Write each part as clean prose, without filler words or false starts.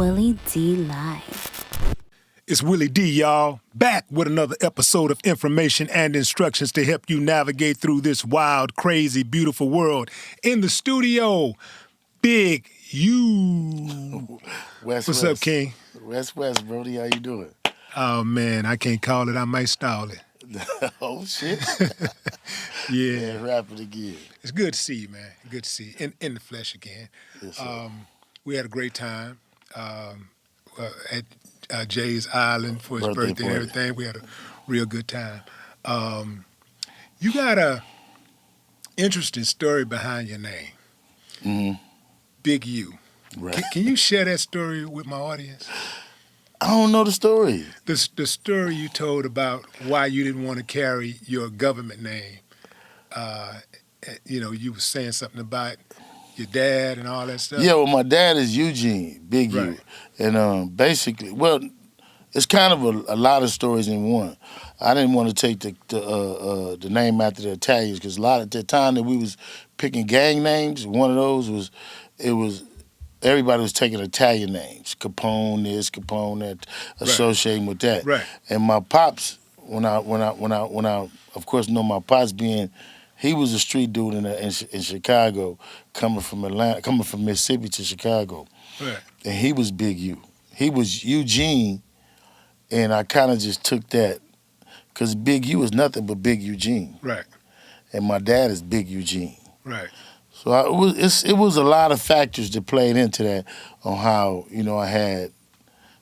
Willie D Live. It's Willie D, y'all, back with another episode of information and instructions to help you navigate through this wild, crazy, beautiful world. In the studio, Big U. What's up, King? West, Brody. How you doing? Oh, man, I can't call it. I might stall it. Oh, shit. Yeah. Rap it again. It's good to see you, man. Good to see you in the flesh again. Yes, sir. We had a great time at Jay's Island for his birthday and everything. We had a real good time. You got a interesting story behind your name. Mm-hmm. Big U. Right. Can you share that story with my audience? I don't know the story. The story you told about why you didn't want to carry your government name. You were saying something about your dad and all that stuff. Yeah, well, my dad is Eugene, Big Right. U. And basically, well, it's kind of a lot of stories in one. I didn't want to take the name after the Italians because a lot of the time that we was picking gang names, one of those was everybody was taking Italian names, Capone this, Capone that, associating with that. Right. And my pops, when I of course know my pops being, he was a street dude in Chicago, coming from Mississippi to Chicago. Right. And he was Big U. He was Eugene, and I kind of just took that because Big U is nothing but Big Eugene. Right. And my dad is Big Eugene. Right. So it was a lot of factors that played into that on how, I had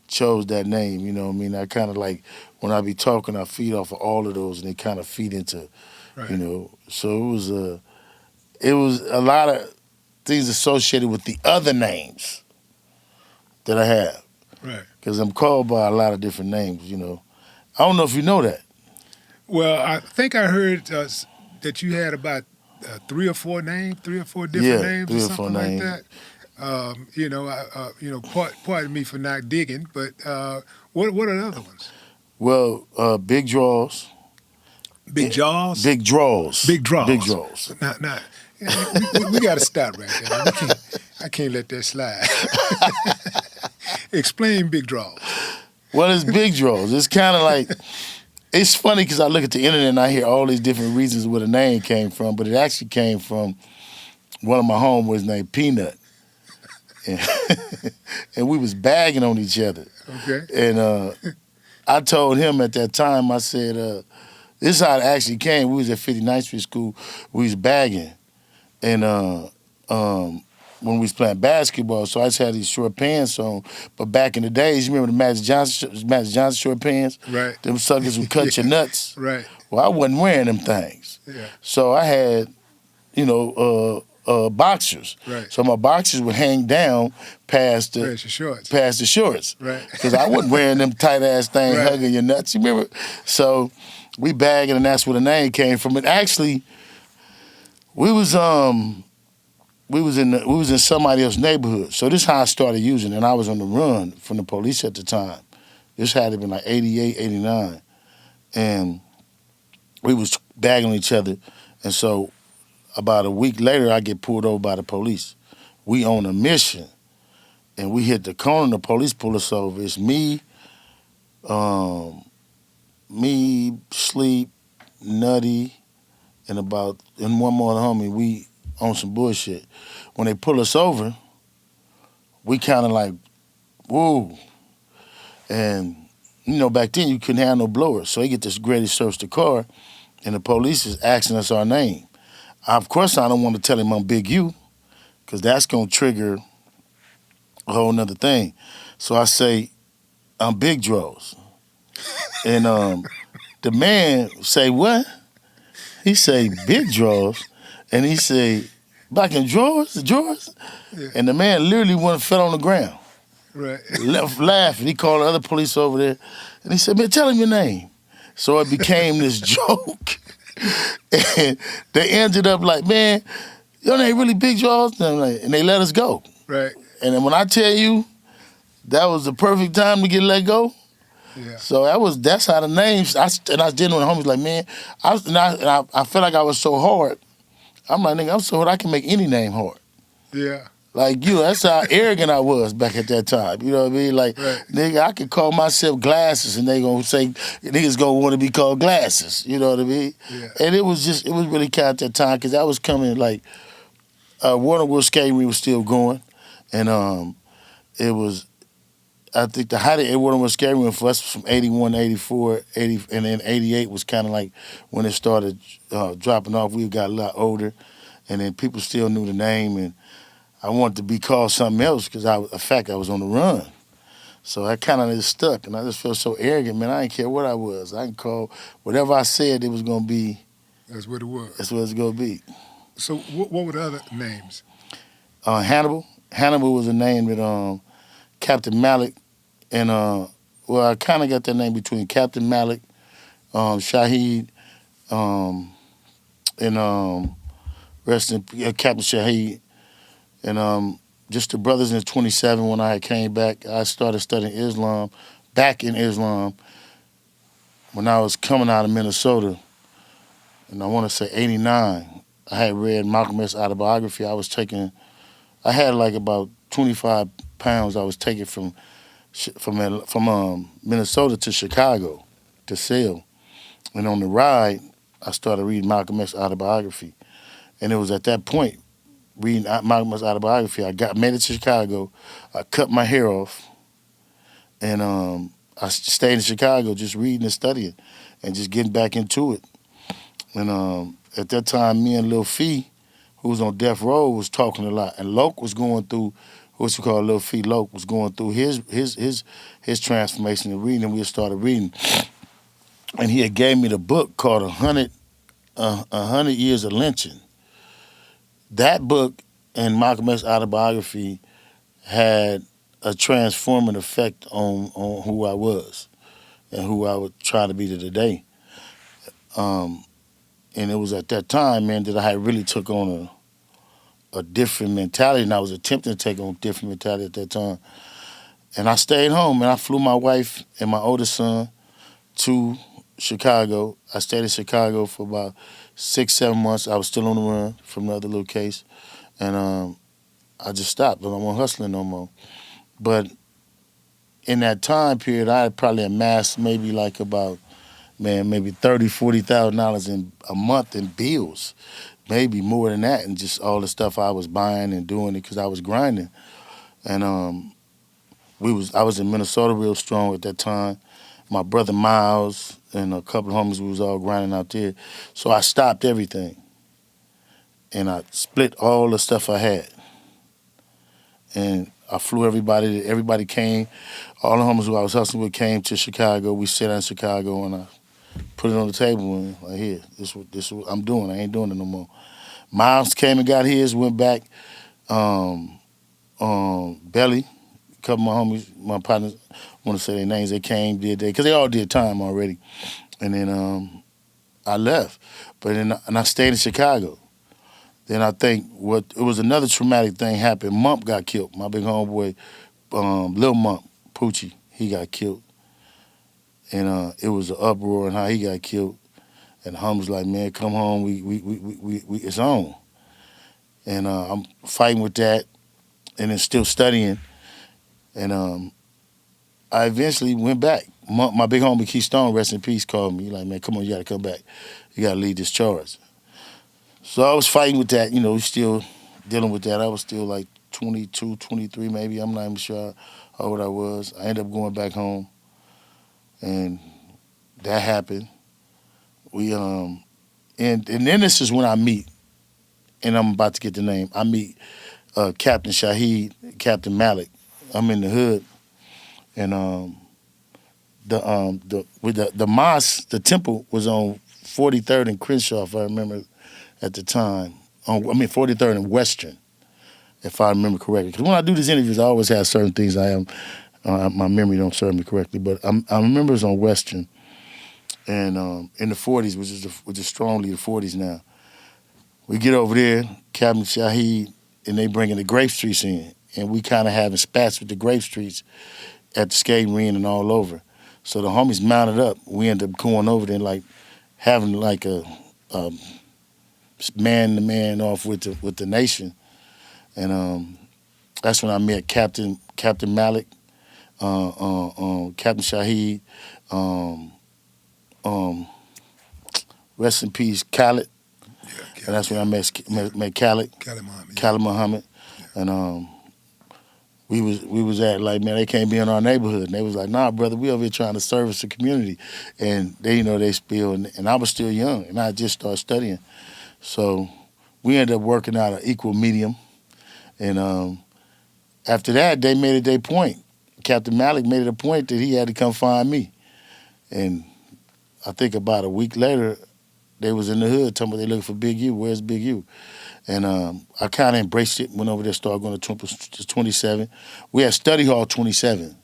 chose that name, you know what I mean? I kind of like, when I be talking, I feed off of all of those and they kind of feed into, Right. So it was a lot of things associated with the other names that I have. Right. Because I'm called by a lot of different names, I don't know if you know that. Well, I think I heard that you had about 3 or 4 different names, or something like that. Pardon me for not digging, but what are the other ones? Well, Big Draws. Big Jaws? Big Draws. Big Draws. Big Draws. Nah, we got to stop right there. I can't let that slide. Explain Big Draws. Well, it's Big Draws. It's kind of like, it's funny because I look at the internet and I hear all these different reasons where the name came from, but it actually came from one of my homeboys named Peanut. And we was bagging on each other. Okay. And I told him at that time, I said, this is how it actually came. We was at 59th Street School. We was bagging. And when we was playing basketball, so I just had these short pants on. But back in the days, you remember the Magic Johnson short pants? Right. Them suckers would cut your nuts. Right. Well, I wasn't wearing them things. Yeah. So I had, boxers. Right. So my boxers would hang down past the shorts. Right. Because I wasn't wearing them tight ass things hugging your nuts. You remember? So we bagging, and that's where the name came from. And actually, we was in somebody else's neighborhood. So this is how I started using it. And I was on the run from the police at the time. This had to been like 88, 89. And we was bagging each other. And so about a week later, I get pulled over by the police. We on a mission. And we hit the corner, the police pull us over. It's me, Sleep, Nutty, and one more homie. We on some bullshit. When they pull us over, we kind of like, whoa. And, back then you couldn't have no blowers. So they get this ready to search the car, and the police is asking us our name. Of course, I don't want to tell him I'm Big U, because that's going to trigger a whole nother thing. So I say, I'm Big Draws. And the man say, what? He say, Big Draws. And he say, back in drawers? Yeah. And the man literally fell on the ground. Right. Left laughing. He called the other police over there. And he said, man, tell him your name. So it became this joke. And they ended up like, man, your name really Big Draws? And they let us go. Right. And then when I tell you, that was the perfect time to get let go. Yeah. So that's how the names. I was dealing with homies like, man, I felt like I was so hard. I'm like, nigga, I'm so hard I can make any name hard. Yeah. Like you, that's how arrogant I was back at that time. You know what I mean? Like, Right. nigga, I could call myself Glasses, and they gonna say niggas gonna want to be called Glasses. You know what I mean? Yeah. And it was really kind of that time because I was coming like Waterworld Skating Rink was still going, and it was. I think the height of Waterworld Skating Rink for us was from 81, 84, 80, and then 88 was kind of like when it started dropping off. We got a lot older, and then people still knew the name and. I wanted to be called something else because I was on the run. So I kind of just stuck, and I just felt so arrogant, man. I didn't care what I was. I can call whatever I said. It was gonna be. That's what it was. That's what it's gonna be. So what were the other names? Hannibal. Hannibal was a name that Captain Malik and well, I kind of got that name between Captain Malik, Shaheed, and rest in Captain Shaheed. And just the brothers in 27, when I had came back, I started studying Islam, back in Islam, when I was coming out of Minnesota. And I want to say 89. I had read Malcolm X autobiography. I had like about 25 pounds I was taking from Minnesota to Chicago to sell. And on the ride, I started reading Malcolm X autobiography. And it was at that point, reading Malcolm X autobiography, made it to Chicago. I cut my hair off, and I stayed in Chicago just reading and studying, and just getting back into it. And at that time, me and Lil Fee, who was on Death Row, was talking a lot, and Loke was going through what's called Lil Fee. Loke was going through his transformation and reading, and we started reading. And he had gave me the book called 100 Years of Lynching. That book and Malcolm X autobiography had a transforming effect on who I was and who I would try to be to today. And it was at that time, man, that I had really took on a different mentality, and I was attempting to take on a different mentality at that time. And I stayed home, and I flew my wife and my oldest son to Chicago. I stayed in Chicago for about 6-7 months. I was still on the run from the other little case. And I just stopped. I wasn't hustling no more. But in that time period, I had probably amassed maybe like about, maybe $30,000, $40,000 in a month in bills. Maybe more than that, and just all the stuff I was buying and doing it because I was grinding. And I was in Minnesota real strong at that time. My brother Miles and a couple of homies, we was all grinding out there. So I stopped everything. And I split all the stuff I had. And I flew everybody came. All the homies who I was hustling with came to Chicago. We sat in Chicago, and I put it on the table and like, here, this is what I'm doing. I ain't doing it no more. Miles came and got his, went back. Belly, a couple of my homies, my partners, want to say their names. They came, because they all did time already. And then I left. And I stayed in Chicago. Then I think it was another traumatic thing happened. Mump got killed. My big homeboy, Lil Mump, Poochie, he got killed. And it was an uproar in how he got killed. And the homies like, man, come home, we it's on. And I'm fighting with that, and then still studying. And I eventually went back. My big homie Keith Stone, rest in peace, called me. He like, man, come on, you gotta come back. You gotta lead this charge. So I was fighting with that, still dealing with that. I was still like 22, 23 maybe. I'm not even sure how old I was. I ended up going back home, and that happened. We and then this is when I meet, and I'm about to get the name. I meet Captain Shaheed, Captain Malik. I'm in the hood, and the mosque, the temple was on 43rd and Crenshaw, if I remember at the time. 43rd and Western, if I remember correctly. Because when I do these interviews, I always have certain things my memory don't serve me correctly, but I remember it was on Western, and in the 40s, which is strongly the 40s now. We get over there, Captain Shaheed, and they bringing the Grape Streets in, and we kind of having spats with the Grape Streets at the skating ring and all over. So the homies mounted up. We ended up going over there, like having like a man to man off with the nation, and That's when I met Captain Malik, Captain Shaheed, um, um, rest in peace, Khaled. Yeah, And Cali, that's when yeah. I met Khaled, Cali Muhammad, yeah. Khaled Muhammad. Yeah. And we was at like, man, they can't be in our neighborhood. And they was like, nah, brother, we over here trying to service the community. And they spill, and I was still young, and I just started studying. So we ended up working out an equal medium. And after that, they made it their point. Captain Malik made it a point that he had to come find me. And I think about a week later, they was in the hood talking about they looking for Big U. Where's Big U? And I kind of embraced it, went over there, started going to Temple 27. We had Study Hall 27,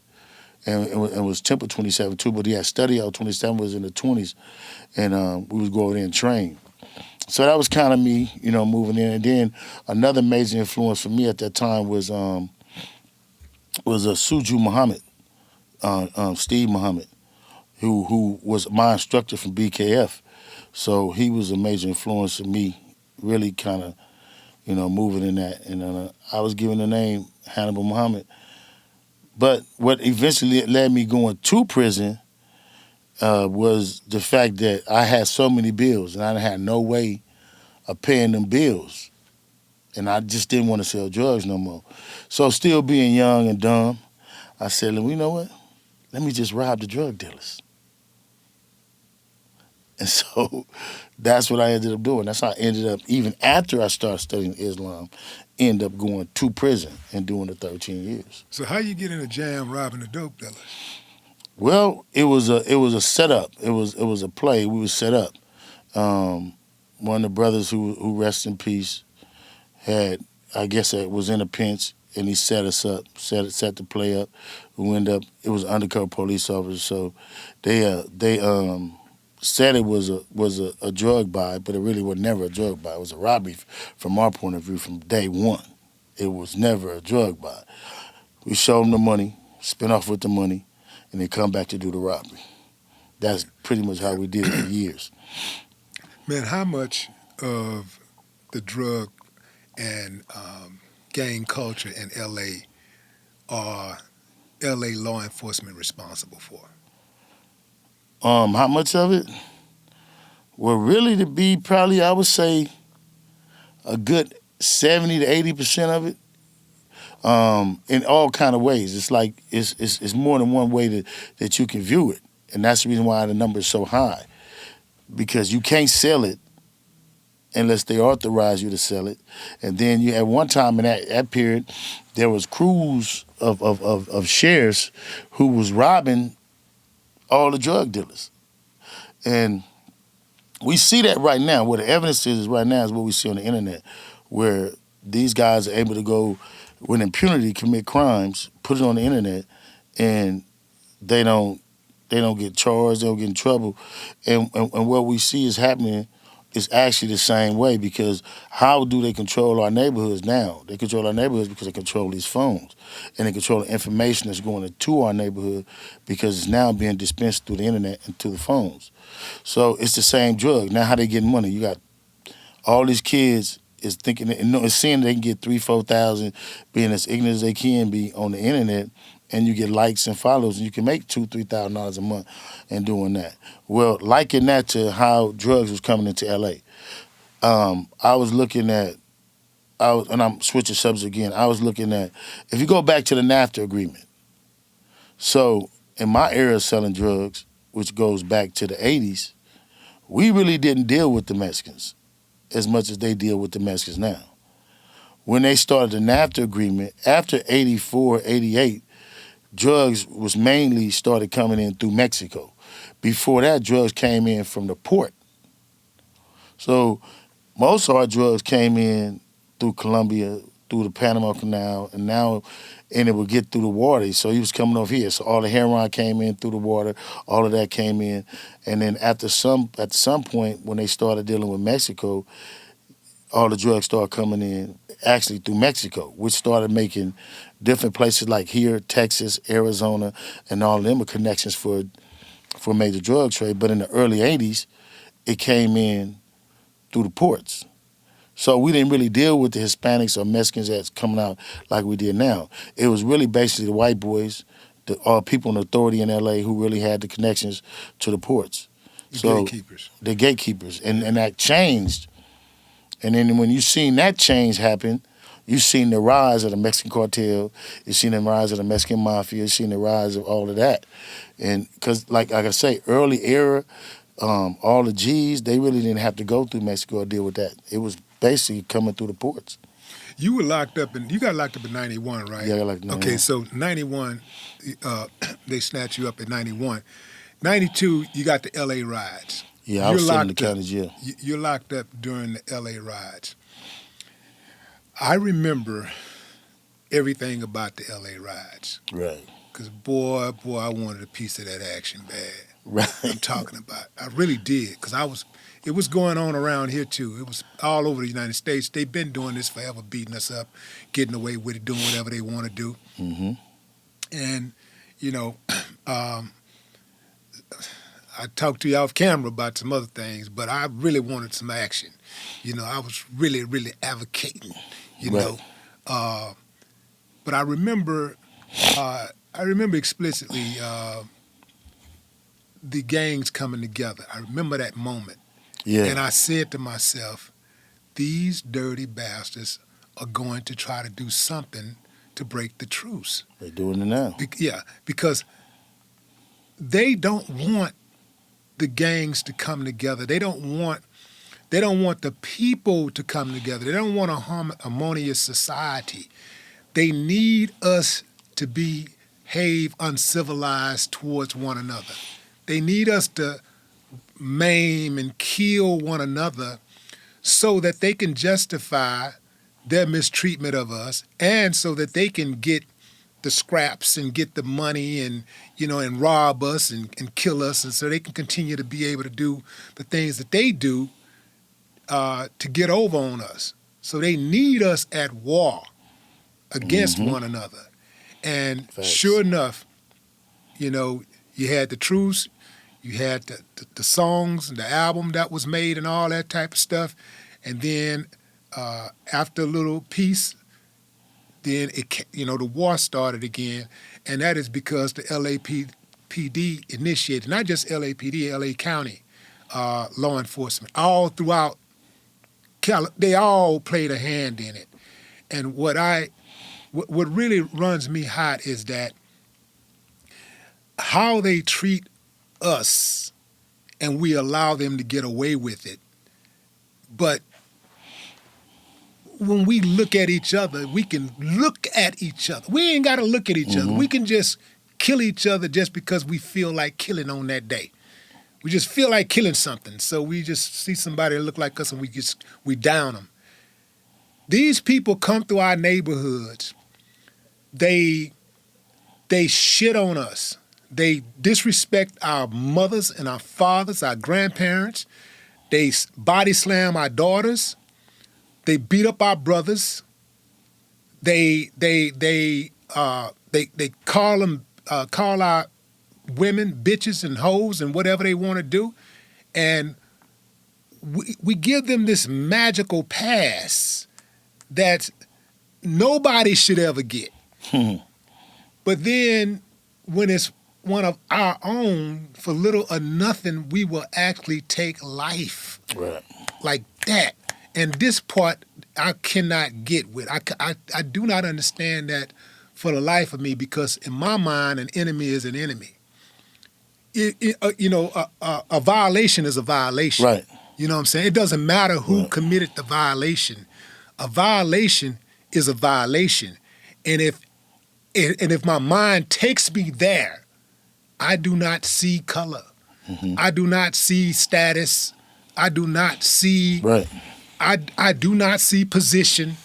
and it was Temple 27 too, but he had Study Hall 27 was in the 20s, and we was go over there and train. So that was kind of me, moving in. And then another major influence for me at that time was a Suju Muhammad, Steve Muhammad, who was my instructor from BKF. So he was a major influence in me, really kind of moving in that. And I was given the name Hannibal Muhammad. But what eventually led me going to prison was the fact that I had so many bills and I had no way of paying them bills. And I just didn't want to sell drugs no more. So still being young and dumb, I said, well, you know what? Let me just rob the drug dealers. And so that's what I ended up doing. That's how I ended up, even after I started studying Islam, end up going to prison and doing the 13 years. So how you get in a jam robbing the dope dealers? Well, it was a setup. It was a play. We was set up. One of the brothers who rests in peace had, I guess, was in a pinch, and he set us up, set the play up. We ended up. It was undercover police officers, so they said it was a drug buy, but it really was never a drug buy. It was a robbery from our point of view from day one. It was never a drug buy. We showed them the money, spent off with the money, and then come back to do the robbery. That's pretty much how we did it for years. Man, how much of the drug and gang culture in LA are LA law enforcement responsible for? How much of it? Well, really, to be probably, I would say, a good 70 to 80% of it. In all kind of ways. It's like it's more than one way that you can view it, and that's the reason why the number is so high, because you can't sell it unless they authorize you to sell it. And then you at one time in that period, there was crews of sheriffs who was robbing all the drug dealers, and we see that right now. What the evidence is right now is what we see on the internet, where these guys are able to go with impunity, commit crimes, put it on the internet, and they don't get charged, they don't get in trouble. And what we see is happening is actually the same way, because how do they control our neighborhoods now? They control our neighborhoods because they control these phones, and they control the information that's going into our neighborhood because it's now being dispensed through the internet and through the phones. So it's the same drug. Now how they getting money? You got all these kids is thinking and seeing they can get 3,000-4,000, being as ignorant as they can be on the internet, and you get likes and follows, and you can make $2,000-3,000 a month and doing that. Well, liken that to how drugs was coming into LA. I was looking at, and I'm switching subjects again. I was looking at, if you go back to the NAFTA agreement. So in my era of selling drugs, which goes back to the 80s, we really didn't deal with the Mexicans as much as they deal with the Mexicans now. When they started the NAFTA agreement, after 84, 88, drugs was mainly started coming in through Mexico. Before that, drugs came in from the port. So most of our drugs came in through Colombia, through the Panama Canal, and it would get through the water. So he was coming over here. So all the heroin came in through the water, all of that came in. And then at some point, when they started dealing with Mexico, all the drugs started coming in actually through Mexico, which started making different places like here, Texas, Arizona, and all of them are connections for major drug trade. But in the early 80s, it came in through the ports. So we didn't really deal with the Hispanics or Mexicans that's coming out like we did now. It was really basically the white boys, the people in authority in LA who really had the connections to the ports. Gatekeepers. The gatekeepers. And that changed. And then when you seen that change happen, you seen the rise of the Mexican cartel, you seen the rise of the Mexican mafia, you seen the rise of all of that. And because, like I say, early era, all the G's, they really didn't have to go through Mexico or deal with that. It was basically coming through the ports. You were locked up, you got locked up in 91, right? Yeah, I got locked in 91. Okay, so 91, they snatched you up in 91. 92, you got the L.A. riots. Yeah, I was still in the county jail. You're locked up during the L.A. riots. I remember everything about the L.A. riots. Right. Because, boy, I wanted a piece of that action bad. Right. I'm talking about. I really did, because it was going on around here, too. It was all over the United States. They've been doing this forever, beating us up, getting away with it, doing whatever they want to do. Mm-hmm. And, I talked to you off camera about some other things, but I really wanted some action. I was really, really advocating, Right. But I remember explicitly the gangs coming together. I remember that moment. Yeah. And I said to myself, these dirty bastards are going to try to do something to break the truce. They're doing it now. Because they don't want the gangs to come together. They don't want the people to come together. They don't want a harmonious society. They need us to behave uncivilized towards one another. They need us to maim and kill one another so that they can justify their mistreatment of us, and so that they can get the scraps and get the money and rob us and kill us, and so they can continue to be able to do the things that they do to get over on us. So they need us at war against one another. And Facts. Sure enough, you had the truce, you had the songs and the album that was made and all that type of stuff. And then after a little peace, then the war started again, and that is because the LAPD initiated, not just LAPD, LA County law enforcement, all throughout they all played a hand in it. And what really runs me hot is that how they treat us, and we allow them to get away with it. But when we look at each other, we can look at each other. We ain't got to look at each other. We can just kill each other just because we feel like killing on that day. We just feel like killing something. So we just see somebody that look like us and we down them. These people come through our neighborhoods. They shit on us. They disrespect our mothers and our fathers, our grandparents. They body slam our daughters. They beat up our brothers. They call our women bitches and hoes and whatever they want to do, and we give them this magical pass that nobody should ever get. But then when it's one of our own, for little or nothing, we will actually take life. Right. Like that. And this part I cannot get with. I do not understand that for the life of me, because in my mind, an enemy is an enemy. A violation is a violation. Right. You know what I'm saying? It doesn't matter who committed the violation. A violation is a violation. And if my mind takes me there, I do not see color. I do not see status. I do not see I do not see position.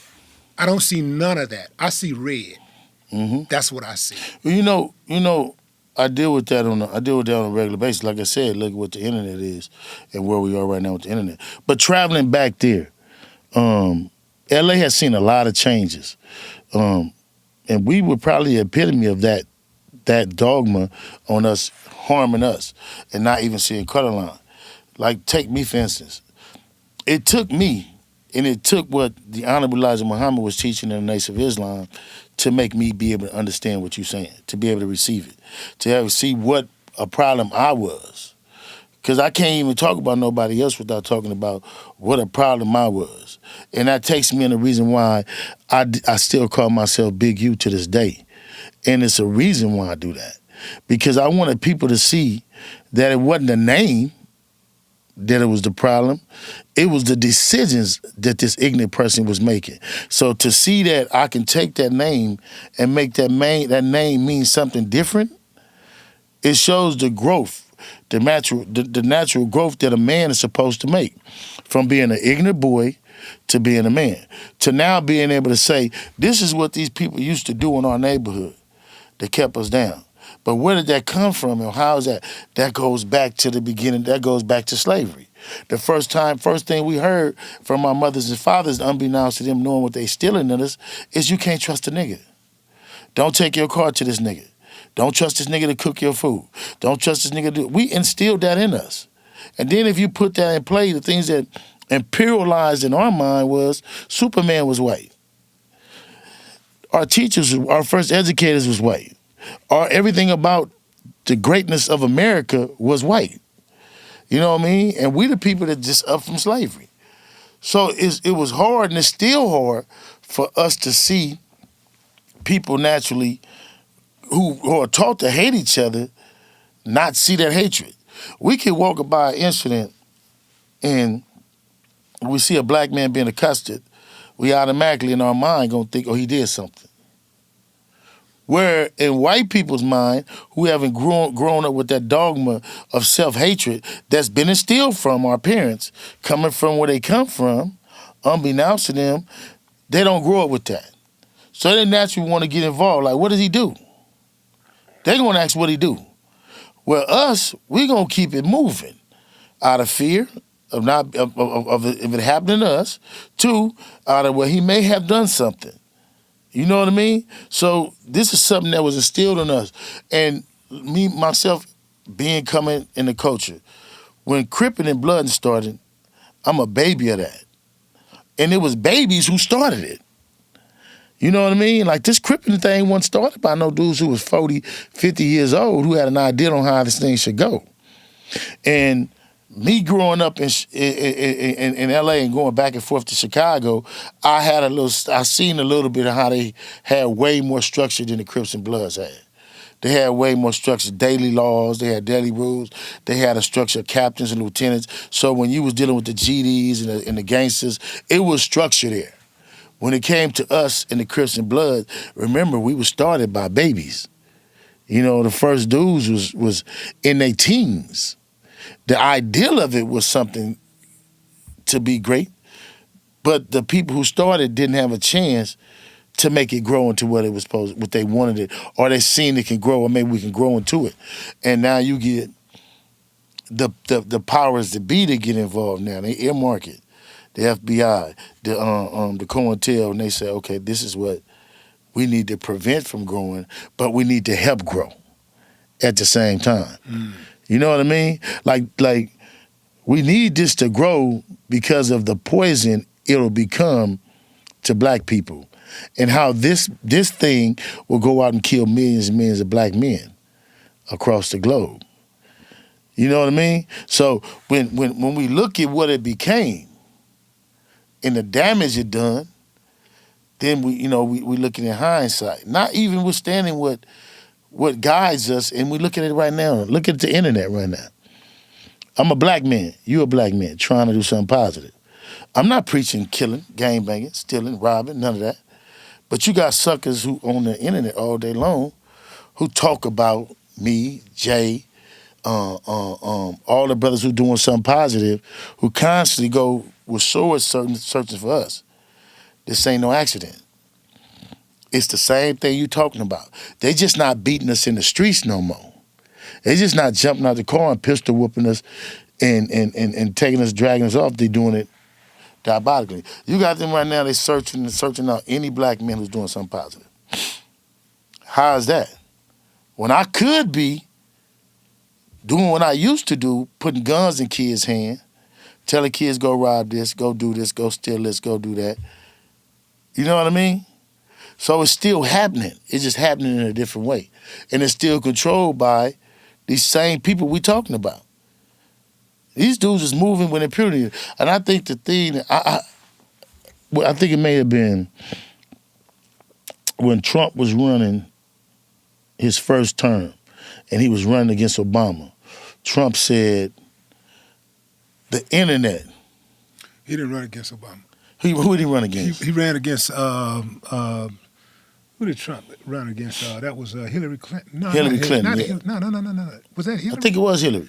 I don't see none of that. I see red. That's what I see. Well, I deal with that on a regular basis. Like I said, look at what the internet is and where we are right now with the internet. But traveling back there, LA has seen a lot of changes. And we were probably the epitome of that dogma on us harming us and not even seeing color line. Like, take me for instance. It took me And it took what the Honorable Elijah Muhammad was teaching in the Nation of Islam to make me be able to understand what you're saying, to be able to receive it, to have see what a problem I was. Because I can't even talk about nobody else without talking about what a problem I was. And that takes me in the reason why I still call myself Big U to this day. And it's a reason why I do that. Because I wanted people to see that it wasn't the name that it was the problem. It was the decisions that this ignorant person was making. So to see that I can take that name and make that name mean something different, it shows the growth, the natural growth that a man is supposed to make, from being an ignorant boy to being a man, to now being able to say, this is what these people used to do in our neighborhood that kept us down. But where did that come from, and how is that? That goes back to the beginning. That goes back to slavery. The first thing we heard from our mothers and fathers, unbeknownst to them, knowing what they stealing in us, is you can't trust a nigga. Don't take your car to this nigga. Don't trust this nigga to cook your food. Don't trust this nigga to... We instilled that in us. And then if you put that in play, the things that imperialized in our mind was Superman was white. Our teachers, our first educators was white. Everything about the greatness of America was white. You know what I mean? And we the people that just up from slavery. So it was hard, and it's still hard for us to see people naturally who are taught to hate each other not see that hatred. We can walk by an incident and we see a black man being accosted, we automatically in our mind gonna think, oh, he did something. Where in white people's mind, who haven't grown up with that dogma of self-hatred that's been instilled from our parents, coming from where they come from, unbeknownst to them, they don't grow up with that. So they naturally want to get involved. Like, what does he do? They're going to ask what he do. Well, us, we're going to keep it moving out of fear of it happening to us. Two, out of, well, he may have done something. You know what I mean? So this is something that was instilled in us. And me, myself, coming in the culture, when Crippin' and Bloodin' started, I'm a baby of that. And it was babies who started it. You know what I mean? Like, this Crippin' thing wasn't started by no dudes who was 40, 50 years old who had an idea on how this thing should go. And me growing up in LA and going back and forth to Chicago, I seen a little bit of how they had way more structure than the Crips and Bloods had. They had way more structure, daily laws, they had daily rules, they had a structure of captains and lieutenants. So when you was dealing with the GDs and the gangsters, it was structure there. When it came to us in the Crips and Bloods, remember, we were started by babies. You know, the first dudes was in their teens. The ideal of it was something to be great, but the people who started didn't have a chance to make it grow into what it was what they wanted it, or they seen it can grow, or maybe we can grow into it. And now you get the powers that be to get involved now. They earmark it, the FBI, the COINTEL, and they say, okay, this is what we need to prevent from growing, but we need to help grow at the same time. You know what I mean? Like we need this to grow because of the poison it'll become to black people, and how this thing will go out and kill millions and millions of black men across the globe. You know what I mean? So when we look at what it became and the damage it done, then we looking in hindsight, not even withstanding what guides us, and we look at it right now. Look at the internet right now. I'm a black man, you a black man, trying to do something positive. I'm not preaching killing, gang banging, stealing, robbing, none of that. But you got suckers who on the internet all day long who talk about me, Jay, all the brothers who doing something positive, who constantly go with swords searching for us. This ain't no accident. It's the same thing you talking about. They just not beating us in the streets no more. They just not jumping out the car and pistol whooping us and taking us, dragging us off. They doing it diabolically. You got them right now, they searching out any black man who's doing something positive. How is that? When I could be doing what I used to do, putting guns in kids' hands, telling kids go rob this, go do this, go steal this, go do that. You know what I mean? So it's still happening. It's just happening in a different way. And it's still controlled by these same people we talking about. These dudes is moving with impunity. And I think the thing, I think it may have been when Trump was running his first term and he was running against Obama. Trump said, the internet. He didn't run against Obama. Who did he run against? He ran against, who did Trump run against? That was Hillary Clinton. No, Hillary Clinton, yeah. No. Was that Hillary? I think it was Hillary.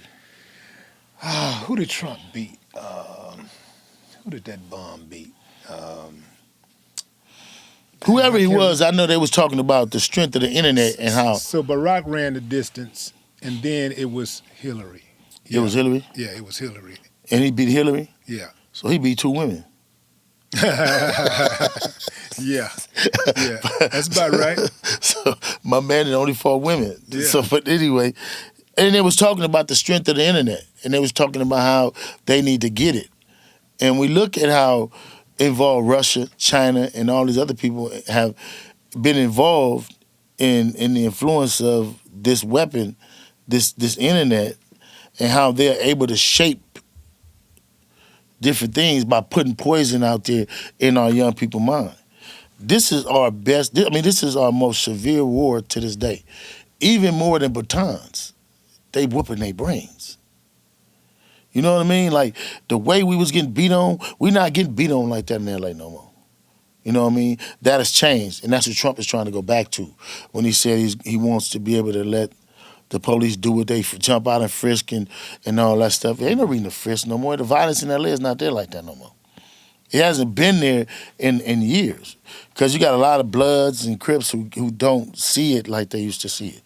Who did Trump beat? Who did that bomb beat? Whoever he was, I know they was talking about the strength of the internet and how. So Barack ran the distance, and then it was Hillary. It was Hillary? Yeah, it was Hillary. And he beat Hillary? Yeah. So he beat 2 women. Yeah, that's about right. So my man had only 4 women. Yeah. So, but anyway, and they was talking about the strength of the internet, and they was talking about how they need to get it. And we look at how involved Russia, China, and all these other people have been involved in the influence of this weapon, this internet, and how they're able to shape different things by putting poison out there in our young people's mind. This is our best, this is our most severe war to this day. Even more than batons, they whooping their brains. You know what I mean? Like, the way we was getting beat on, we not getting beat on like that in L.A. no more. You know what I mean? That has changed, and that's what Trump is trying to go back to when he said he wants to be able to let the police do what they jump out and frisk and all that stuff. There ain't no reason to frisk no more. The violence in L.A. is not there like that no more. It hasn't been there in years because you got a lot of Bloods and Crips who don't see it like they used to see it.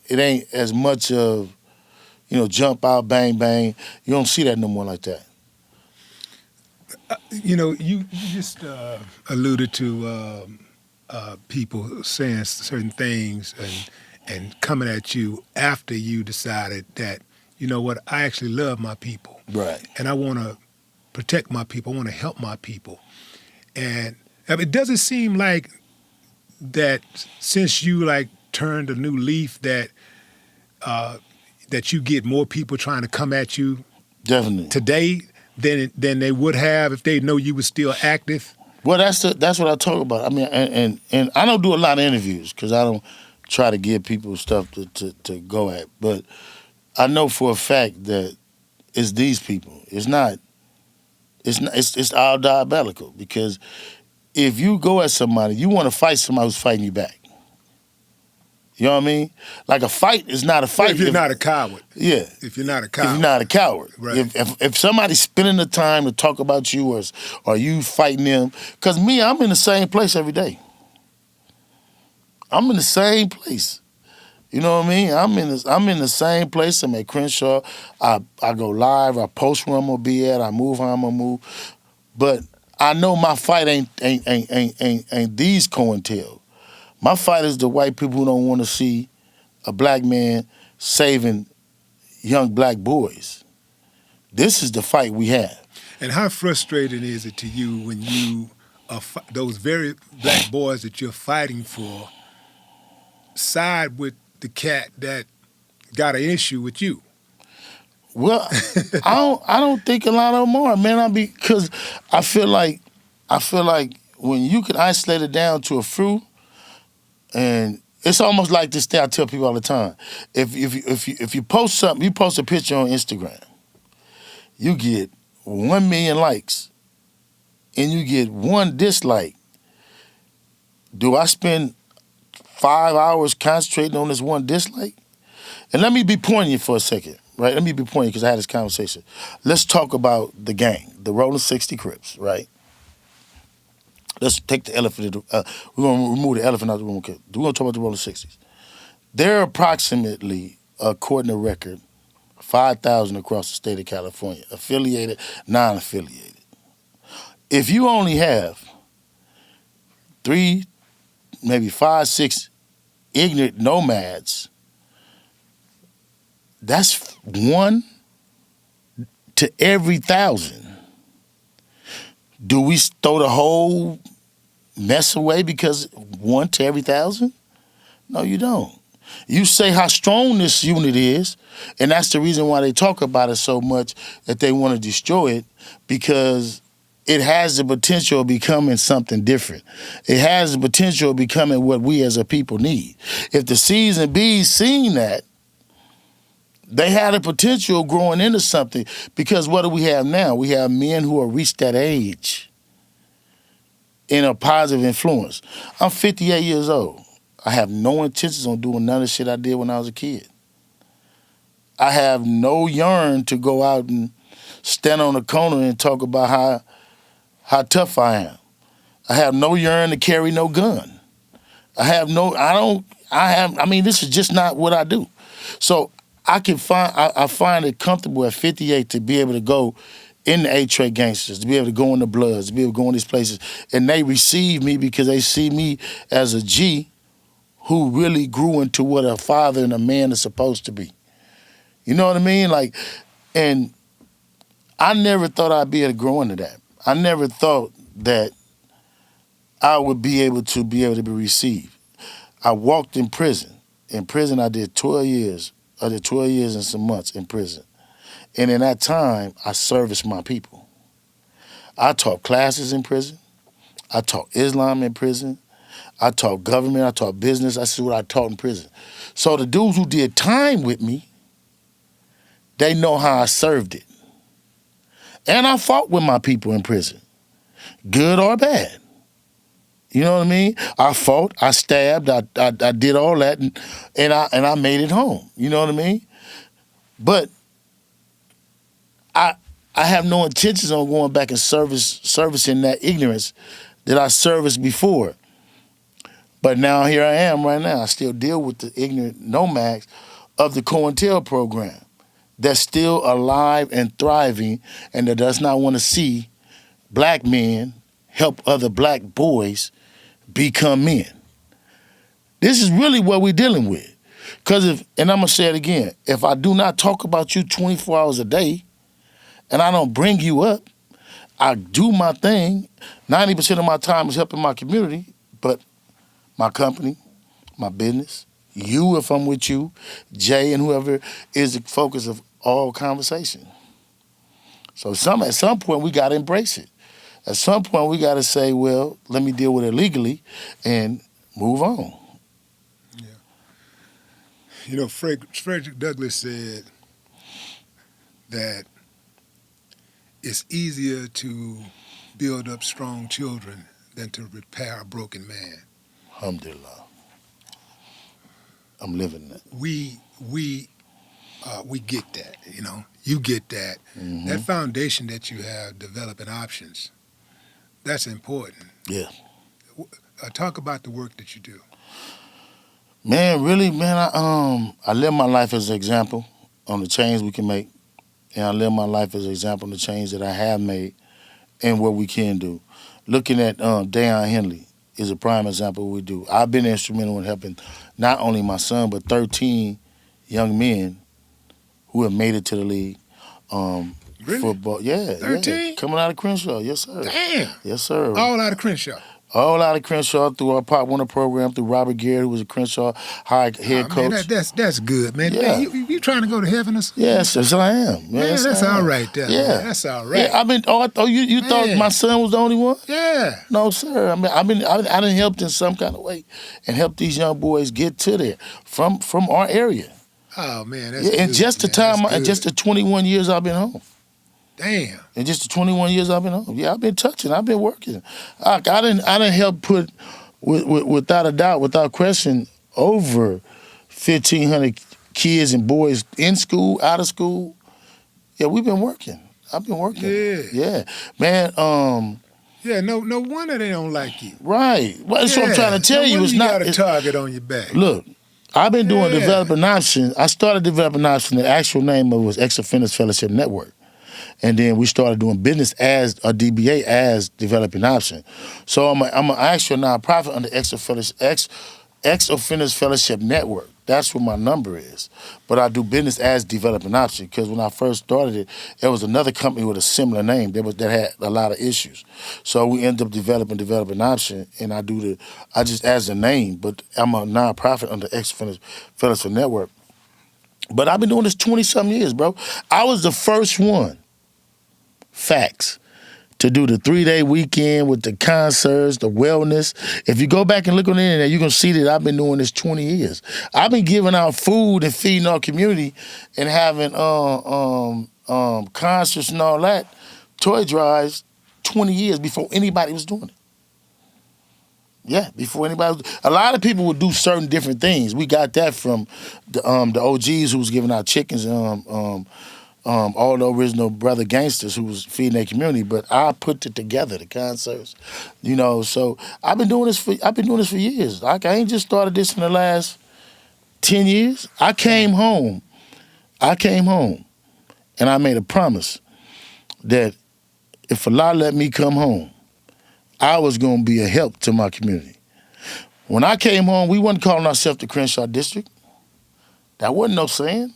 It ain't as much of, jump out, bang, bang. You don't see that no more like that. You just alluded to people saying certain things and coming at you after you decided that, you know what, I actually love my people. Right. And I want to protect my people. I want to help my people. And it doesn't seem like that since you turned a new leaf that you get more people trying to come at you definitely today than they would have if they know you were still active. Well, that's what I talk about. I mean, and I don't do a lot of interviews because I don't try to give people stuff to go at. But I know for a fact that it's these people. It's all diabolical because if you go at somebody, you want to fight somebody who's fighting you back. You know what I mean? Like, a fight is not a fight. If you're not a coward. Yeah. If you're not a coward. If you're not a coward. Right. If somebody's spending the time to talk about you or you fighting them, because me, I'm in the same place every day. I'm in the same place. You know what I mean? I'm in the same place. I'm at Crenshaw. I go live. I post where I'm gonna be at. I move how I'm gonna move. But I know my fight ain't these COINTEL. My fight is the white people who don't want to see a black man saving young black boys. This is the fight we have. And how frustrating is it to you when you are those very black boys that you're fighting for side with the cat that got an issue with you? Well, I don't think a lot of them are, man. Because I feel like when you can isolate it down to a few. And it's almost like this thing I tell people all the time. If you post something, you post a picture on Instagram, you get 1 million likes and you get 1 dislike. Do I spend 5 hours concentrating on this 1 dislike? And let me be poignant for a second, right? Let me be poignant because I had this conversation. Let's talk about the gang, the Rolling 60 Crips, right? Let's take the elephant. We're going to remove the elephant out of the room. Okay. We're going to talk about the Rolling 60s. There are approximately, according to record, 5,000 across the state of California, affiliated, non-affiliated. If you only have 3, maybe 5, 6 ignorant nomads, that's 1 to every 1,000. Do we throw the whole mess away because 1 to every 1,000? No, you don't. You say how strong this unit is, and that's the reason why they talk about it so much, that they want to destroy it, because it has the potential of becoming something different. It has the potential of becoming what we as a people need. If the C's and B's seen that, they had a potential of growing into something, because what do we have now? We have men who have reached that age in a positive influence. I'm 58 years old. I have no intentions on doing none of the shit I did when I was a kid. I have no yearn to go out and stand on a corner and talk about how tough I am. I have no yearn to carry no gun. I mean, this is just not what I do. So I find it comfortable at 58 to be able to go in the A-Track Gangsters, to be able to go in the Bloods, to be able to go in these places. And they receive me because they see me as a G who really grew into what a father and a man is supposed to be. You know what I mean? Like, and I never thought I'd be able to grow into that. I never thought that I would be able to be received. I walked in prison. In prison, I did 12 years. I did 12 years and some months in prison. And in that time, I serviced my people. I taught classes in prison. I taught Islam in prison. I taught government. I taught business. That's what I taught in prison. So the dudes who did time with me, they know how I served it. And I fought with my people in prison, good or bad. You know what I mean? I fought, I stabbed, I did all that, and I made it home. You know what I mean? But I have no intentions on going back and servicing that ignorance that I serviced before. But now here I am right now. I still deal with the ignorant nomads of the COINTEL program that's still alive and thriving, and that does not want to see black men help other black boys become men. This is really what we're dealing with. Because and I'm going to say it again, if I do not talk about you 24 hours a day and I don't bring you up, I do my thing, 90% of my time is helping my community, but my company, my business, you if I'm with you, Jay and whoever is the focus of all conversation. So at some point we got to embrace it. At some point we got to say, well, let me deal with it legally and move on. Yeah. You know, Frederick Douglass said that it's easier to build up strong children than to repair a broken man. Alhamdulillah. I'm living that. We get that, you know. You get that. Mm-hmm. That foundation that you have, developing options, that's important. Yeah. Talk about the work that you do. Man, really, man, I live my life as an example on the change we can make. And I live my life as an example on the change that I have made and what we can do. Looking at Deion Henley is a prime example of what we do. I've been instrumental in helping not only my son, but 13 young men who have made it to the league. Really? Football, yeah. 13? Yeah. Coming out of Crenshaw, yes, sir. Damn. Yes, sir. All out of Crenshaw. All out of Crenshaw through our Pop Warner program, through Robert Garrett, who was a Crenshaw high head coach. Man, that's good, man. Yeah. Man, you trying to go to heaven or something? Yes, I am. Man, that's all right there. Yeah. Man. That's all right. Yeah, you thought my son was the only one? Yeah. No, sir. I done helped in some kind of way and helped these young boys get to there from our area. Oh man, that's good. And just the 21 years I've been home. Damn. In just the 21 years I've been home. Yeah, I've been touching. I've been working. I didn't help put, without a doubt, without question, over 1,500 kids and boys in school, out of school. Yeah, we've been working. I've been working. Yeah. Yeah. Man, yeah, no wonder they don't like you. Right. Well, that's what I'm trying to tell you. It's not. You got a target on your back. Look, I've been doing developing options. I started developing options. The actual name of it was Ex-Offenders Fellowship Network. And then we started doing business as a DBA as developing option. So I'm an actual nonprofit under Ex-Offenders Fellowship Network. That's what my number is. But I do business as developing option because when I first started it, there was another company with a similar name that had a lot of issues. So we ended up developing option, and I just as a name, but I'm a nonprofit under Fellas for Network. But I've been doing this 20-something years, bro. I was the first one, facts, to do the 3-day weekend with the concerts, the wellness. If you go back and look on the internet, you're going to see that I've been doing this 20 years. I've been giving out food and feeding our community and having concerts and all that, toy drives, 20 years before anybody was doing it. Yeah, before anybody. A lot of people would do certain different things. We got that from the OGs who was giving out chickens and all the original brother gangsters who was feeding their community. But I put it together, the concerts, So I've been doing this for years. I ain't just started this in the last 10 years. I came home, and I made a promise that if Allah let me come home, I was going to be a help to my community. When I came home, we wasn't calling ourselves the Crenshaw District. That wasn't no saying.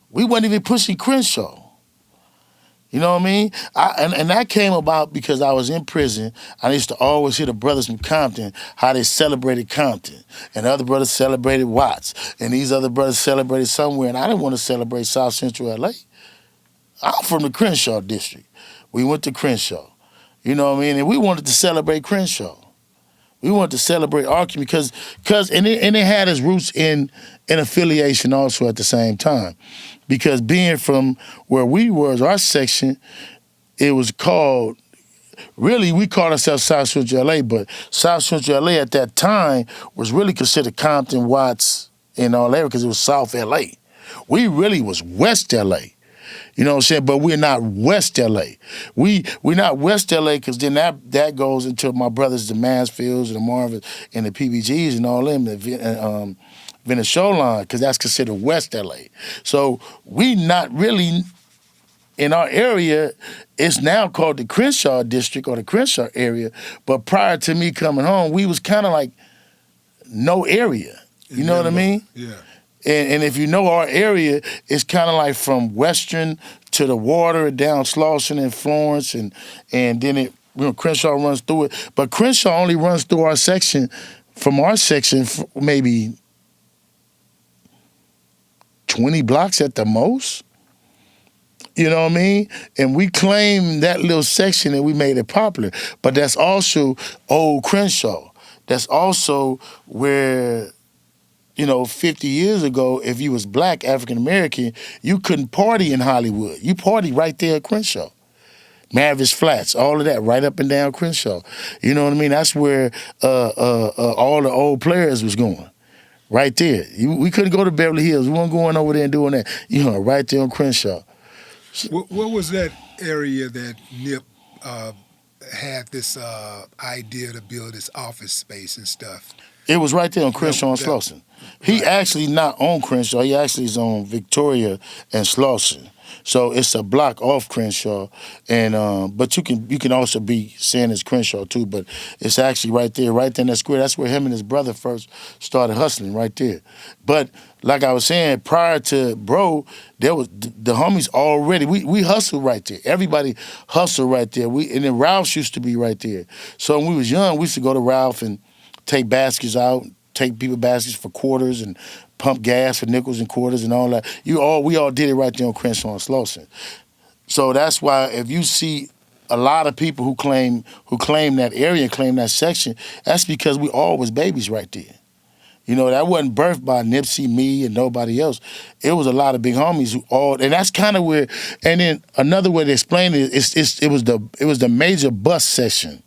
We wasn't even pushing Crenshaw. You know what I mean? And that came about because I was in prison. I used to always hear the brothers from Compton, how they celebrated Compton. And other brothers celebrated Watts. And these other brothers celebrated somewhere. And I didn't want to celebrate South Central LA. I'm from the Crenshaw District. We went to Crenshaw. You know what I mean? And we wanted to celebrate Crenshaw. We wanted to celebrate our community because it had its roots in affiliation also at the same time. Because being from where we were, our section, it was called, really we called ourselves South Central LA, but South Central LA at that time was really considered Compton, Watts, and all that because it was South LA. We really was West LA. You know what I'm saying? But we're not West LA. We're not West LA because then that goes into my brothers, the Mansfields and the Marvins and the PBGs and all them, the Venezuela, because that's considered West LA. So we not really, in our area, it's now called the Crenshaw District or the Crenshaw area, but prior to me coming home, we was kind of like no area. You know what I mean? Yeah. And if you know our area, it's kind of like from Western to the water down Slauson and Florence, and then Crenshaw runs through it. But Crenshaw only runs through our section, from our section, maybe 20 blocks at the most. You know what I mean? And we claim that little section and we made it popular. But that's also old Crenshaw. That's also where, 50 years ago, if you was black, African-American, you couldn't party in Hollywood. You party right there at Crenshaw. Mavis Flats, all of that, right up and down Crenshaw. You know what I mean? That's where all the old players was going. Right there. We couldn't go to Beverly Hills. We weren't going over there and doing that. Right there on Crenshaw. What was that area that Nip had this idea to build this office space and stuff? It was right there on Crenshaw and Slauson. He actually not on Crenshaw. He actually is on Victoria and Slauson. So it's a block off Crenshaw, and but you can also be saying it's Crenshaw too. But it's actually right there in that square. That's where him and his brother first started hustling, right there. But like I was saying, prior to Bro, there was the homies already. We hustled right there. Everybody hustled right there. And then Ralph's used to be right there. So when we was young, we used to go to Ralph and take baskets out, take people baskets for quarters and pump gas for nickels and quarters and all that. We all did it right there on Crenshaw and Slauson. So that's why if you see a lot of people who claim that area and claim that section, that's because we all was babies right there. That wasn't birthed by Nipsey, me, and nobody else. It was a lot of big homies who all, and that's kind of where. And then another way to explain it is it was the major bus section.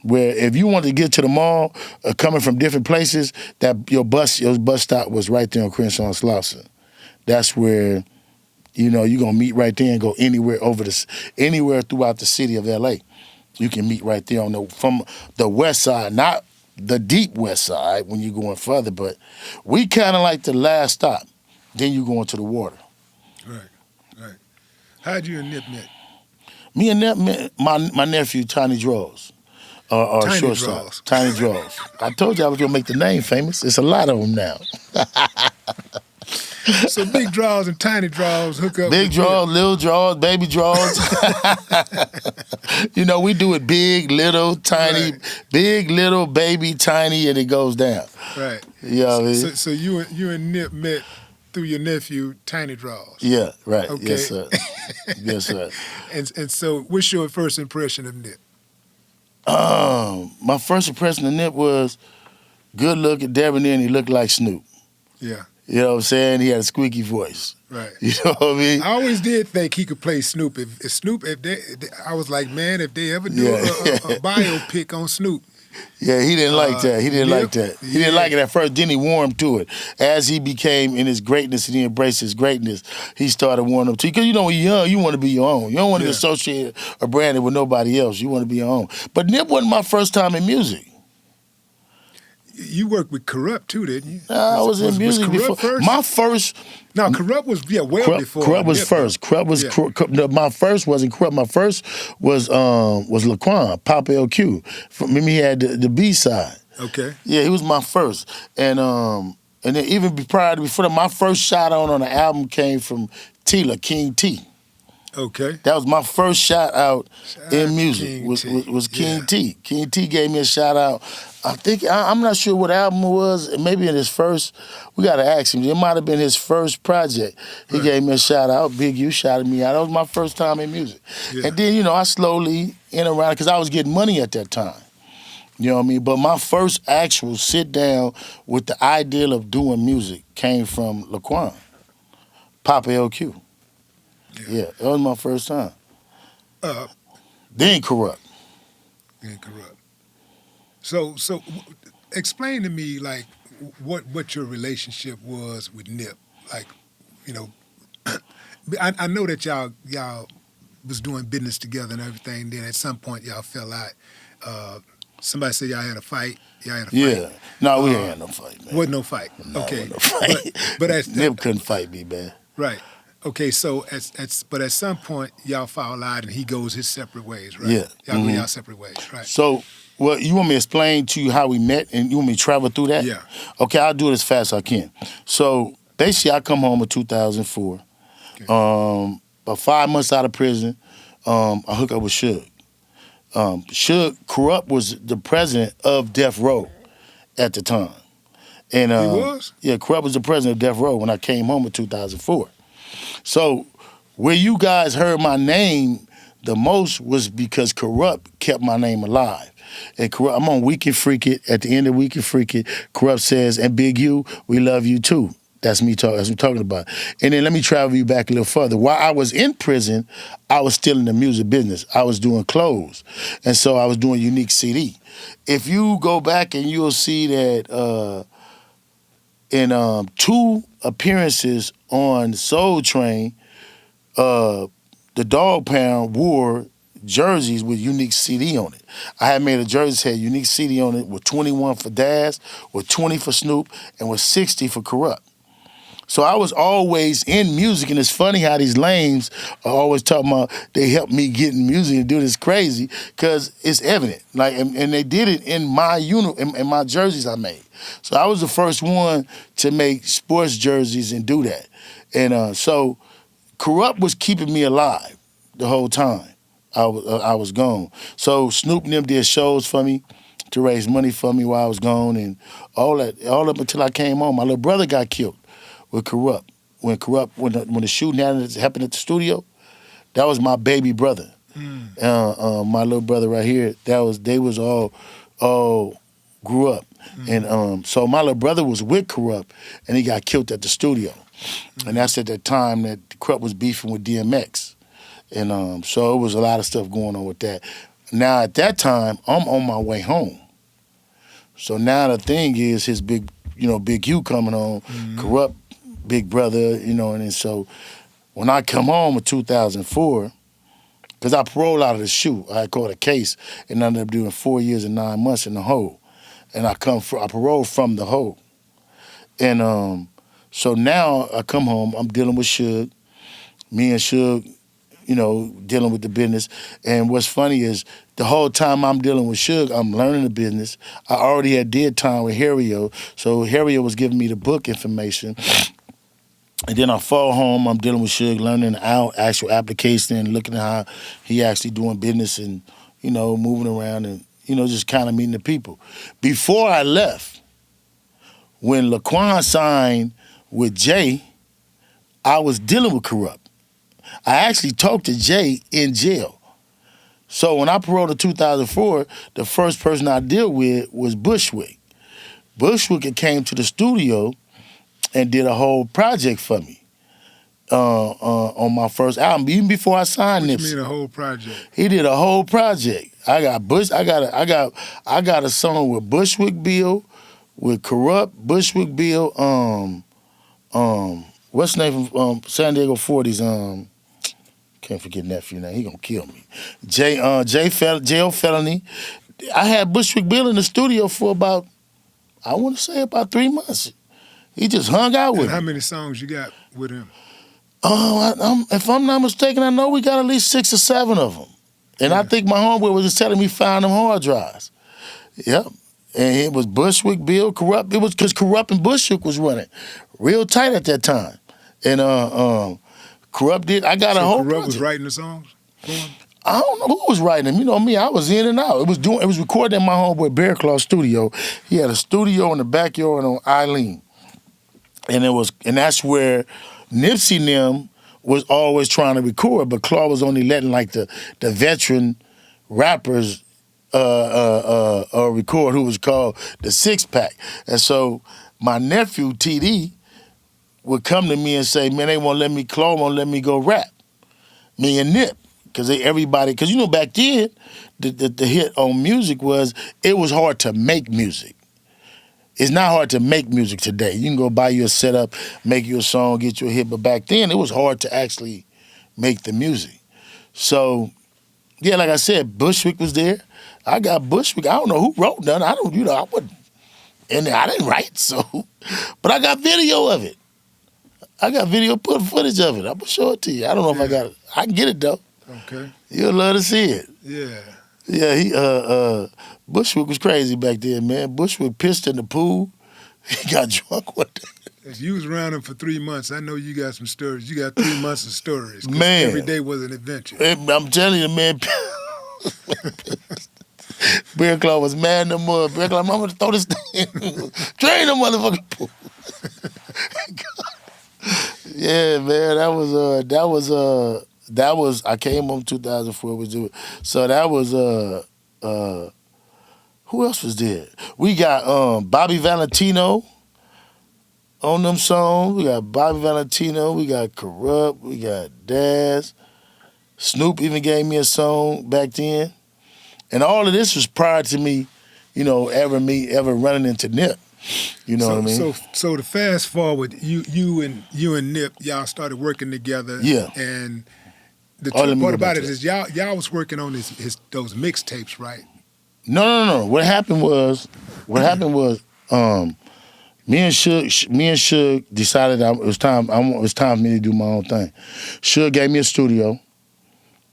Where if you wanted to get to the mall, coming from different places, that your bus stop was right there on Crenshaw and Slauson. That's where, you're gonna meet right there and go anywhere anywhere throughout the city of LA. You can meet right there from the west side, not the deep west side when you're going further, but we kind of like the last stop. Then you go into the water. Right. How'd you and Nip met? Me and Nip met my nephew, Tiny Draws. or Tiny shortstop. draws. Tiny draws. I told you I was gonna make the name famous. It's a lot of them now. So big draws and tiny draws hook up Big with draws, little draws, baby draws. You know, we do it big, little, tiny, Right. big, little, baby, tiny, and it goes down. Right. You know what I mean? So you and Nip met through your nephew, Tiny Draws. Yeah, right. Okay. Yes, sir. Yes, sir. And so, what's your first impression of Nip? My first impression of Nip was good looking, debonair, and he looked like Snoop. Yeah. You know what I'm saying? He had a squeaky voice. Right. You know what I mean? I always did think he could play Snoop. If Snoop, I was like, man, if they ever do Yeah. a biopic on Snoop. Yeah, he didn't like that. He didn't Nip, like that. He didn't like it at first. Then he warmed to it. As he became in his greatness and he embraced his greatness, he started warming up to it. Because you know, when you're young, you want to be your own. You don't want to be associated or branded with nobody else. You want to be your own. But Nip wasn't my first time in music. You worked with Corrupt too, didn't you? I was in music before. First? My first. No, Corrupt was before. Corrupt was Nip, first. Corrupt was no, my first wasn't Corrupt. My first was Laquan, Pop LQ. From him, he had the B side. Okay. Yeah, he was my first, and then even before that, my first shout out on the album came from Tila, King T. Okay. That was my first shout out in music. King was T. was King T. King T gave me a shout out. I'm not sure what album it was. Maybe in his first. We gotta ask him. It might have been his first project. He gave me a shout out. Big U shouted me out. That was my first time in music. Yeah. And then I slowly in around because I was getting money at that time. You know what I mean? But my first actual sit down with the ideal of doing music came from Laquan, Papa LQ. Yeah, that was my first time. Then Corrupt. So explain to me like what your relationship was with Nip. Like, I know that y'all was doing business together and everything. Then at some point y'all fell out. Somebody said y'all had a fight. Yeah. No, we ain't had no fight, man. Wasn't no fight. No, Okay. no fight. But Nip couldn't fight me, man. Right. Okay, so but at some point y'all fall out and he goes his separate ways, right? Yeah. Y'all go y'all separate ways, right? So, you want me to explain to you how we met and you want me to travel through that? Yeah. Okay, I'll do it as fast as I can. So, basically, I come home in 2004. Okay. About 5 months out of prison, I hook up with Suge. Suge Corrupt was the president of Death Row at the time. And, he was? Yeah, Corrupt was the president of Death Row when I came home in 2004. So where you guys heard my name the most was because Corrupt kept my name alive. And Corrupt, I'm on Week and Freak It. At the end of Week and Freak It, Corrupt says, and Big U, we love you too. That's me talking. That's what I'm talking about. And then let me travel you back a little further. While I was in prison, I was still in the music business. I was doing clothes. And so I was doing Unique CD. If you go back and you'll see that in 2 appearances on Soul Train, the Dog Pound wore jerseys with Unique CD on it. I had made a jersey that had Unique CD on it with 21 for Daz, with 20 for Snoop, and with 60 for Corrupt. So I was always in music, and it's funny how these lames are always talking about they helped me get in music and do this crazy, because it's evident. Like, and they did it in my in my jerseys I made. So I was the first one to make sports jerseys and do that. And so Corrupt was keeping me alive the whole time I was gone. So Snoop and them did shows for me to raise money for me while I was gone, and all up until I came home. My little brother got killed with Corrupt. When the shooting happened at the studio, that was my baby brother. My little brother right here. They was all grew up. And so my little brother was with Corrupt, and he got killed at the studio. And that's at that time that Corrupt was beefing with DMX. And so it was a lot of stuff going on with that. Now at that time, I'm on my way home. So now the thing is his Big U coming on, Corrupt big brother, and then so when I come home in 2004, because I paroled out of the SHU, I caught a case and ended up doing 4 years and 9 months in the hole. And I paroled from the hole. And so now I come home, I'm dealing with Suge, me and Suge, dealing with the business. And what's funny is the whole time I'm dealing with Suge, I'm learning the business. I already had did time with Harrio, so Harrio was giving me the book information. And then I fall home, I'm dealing with Suge, learning the actual application and looking at how he actually doing business and, moving around and, just kind of meeting the people. Before I left, when Laquan signed with Jay, I was dealing with Corrupt. I actually talked to Jay in jail. So when I paroled in 2004, the first person I dealt with was Bushwick. Bushwick had came to the studio and did a whole project for me on my first album, even before I signed Nipsey. What you mean a whole project? He did a whole project. I got a song with Bushwick Bill, with Corrupt, Bushwick Bill, what's the name from San Diego 40s? Can't forget nephew now. He gonna kill me. Jail Felony. I had Bushwick Bill in the studio for about 3 months. He just hung out with me. How many songs you got with him? If I'm not mistaken, I know we got at least 6 or 7 of them. And I think my homeboy was just telling me find them hard drives. Yep. And it was Bushwick, Bill, Corrupt. It was because Corrupt and Bushwick was running real tight at that time. And Corrupt did. I got a whole Corrupt project. was writing the songs for him? I don't know who was writing them. You know me, I was in and out. It was recorded in my homeboy Bear Claw studio. He had a studio in the backyard on Eileen. And that's where Nipsey and them was always trying to record, but Claw was only letting like the veteran rappers record, who was called the Six Pack. And so my nephew TD would come to me and say, man, Claw won't let me go rap. Me and Nip. Because back then, the hit on music it was hard to make music. It's not hard to make music today. You can go buy you a setup, make you a song, get you a hit, but back then it was hard to actually make the music. So, yeah, like I said, Bushwick was there. I got Bushwick. I don't know who wrote none. I wasn't in there. I didn't write, so. But I got video of it. I got video footage of it. I'm gonna show it to you. I don't know if I got it. I can get it though. Okay. You'll love to see it. Yeah. Yeah, Bushwick was crazy back then, man. Bushwick pissed in the pool. He got drunk one day. If you was around him for 3 months, I know you got some stories. You got 3 months of stories. Man. Every day was an adventure. I'm telling you, man. Bear Claw was mad in the mud. Bear Claw, I'm gonna throw this thing. Drain the motherfucking pool. Yeah, man, that was I came home 2004. So that was who else was there? We got Bobby Valentino on them songs. We got Bobby Valentino. We got Corrupt. We got Daz. Snoop even gave me a song back then, and all of this was prior to me, ever running into Nip. You know what I mean? So to fast forward, you and Nip, y'all started working together. Yeah. And the trick part about it is y'all was working on those mixtapes, right? No. What happened was, me and Suge decided it was time for me to do my own thing. Suge gave me a studio,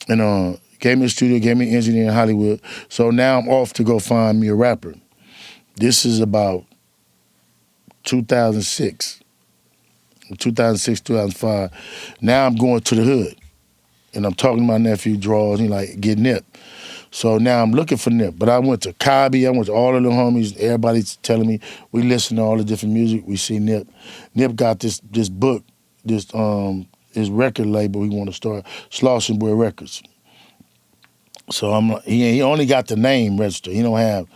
and gave me an engineer in Hollywood. So now I'm off to go find me a rapper. This is about 2006, 2005. Now I'm going to the hood, and I'm talking to my nephew Draws, and he like, get Nip. So now I'm looking for Nip. But I went to Cobby, I went to all of the homies, everybody's telling me, we listen to all the different music, we see Nip. Nip got this book, his record label he want to start, Slauson Boy Records. So I'm like, he only got the name registered. He don't have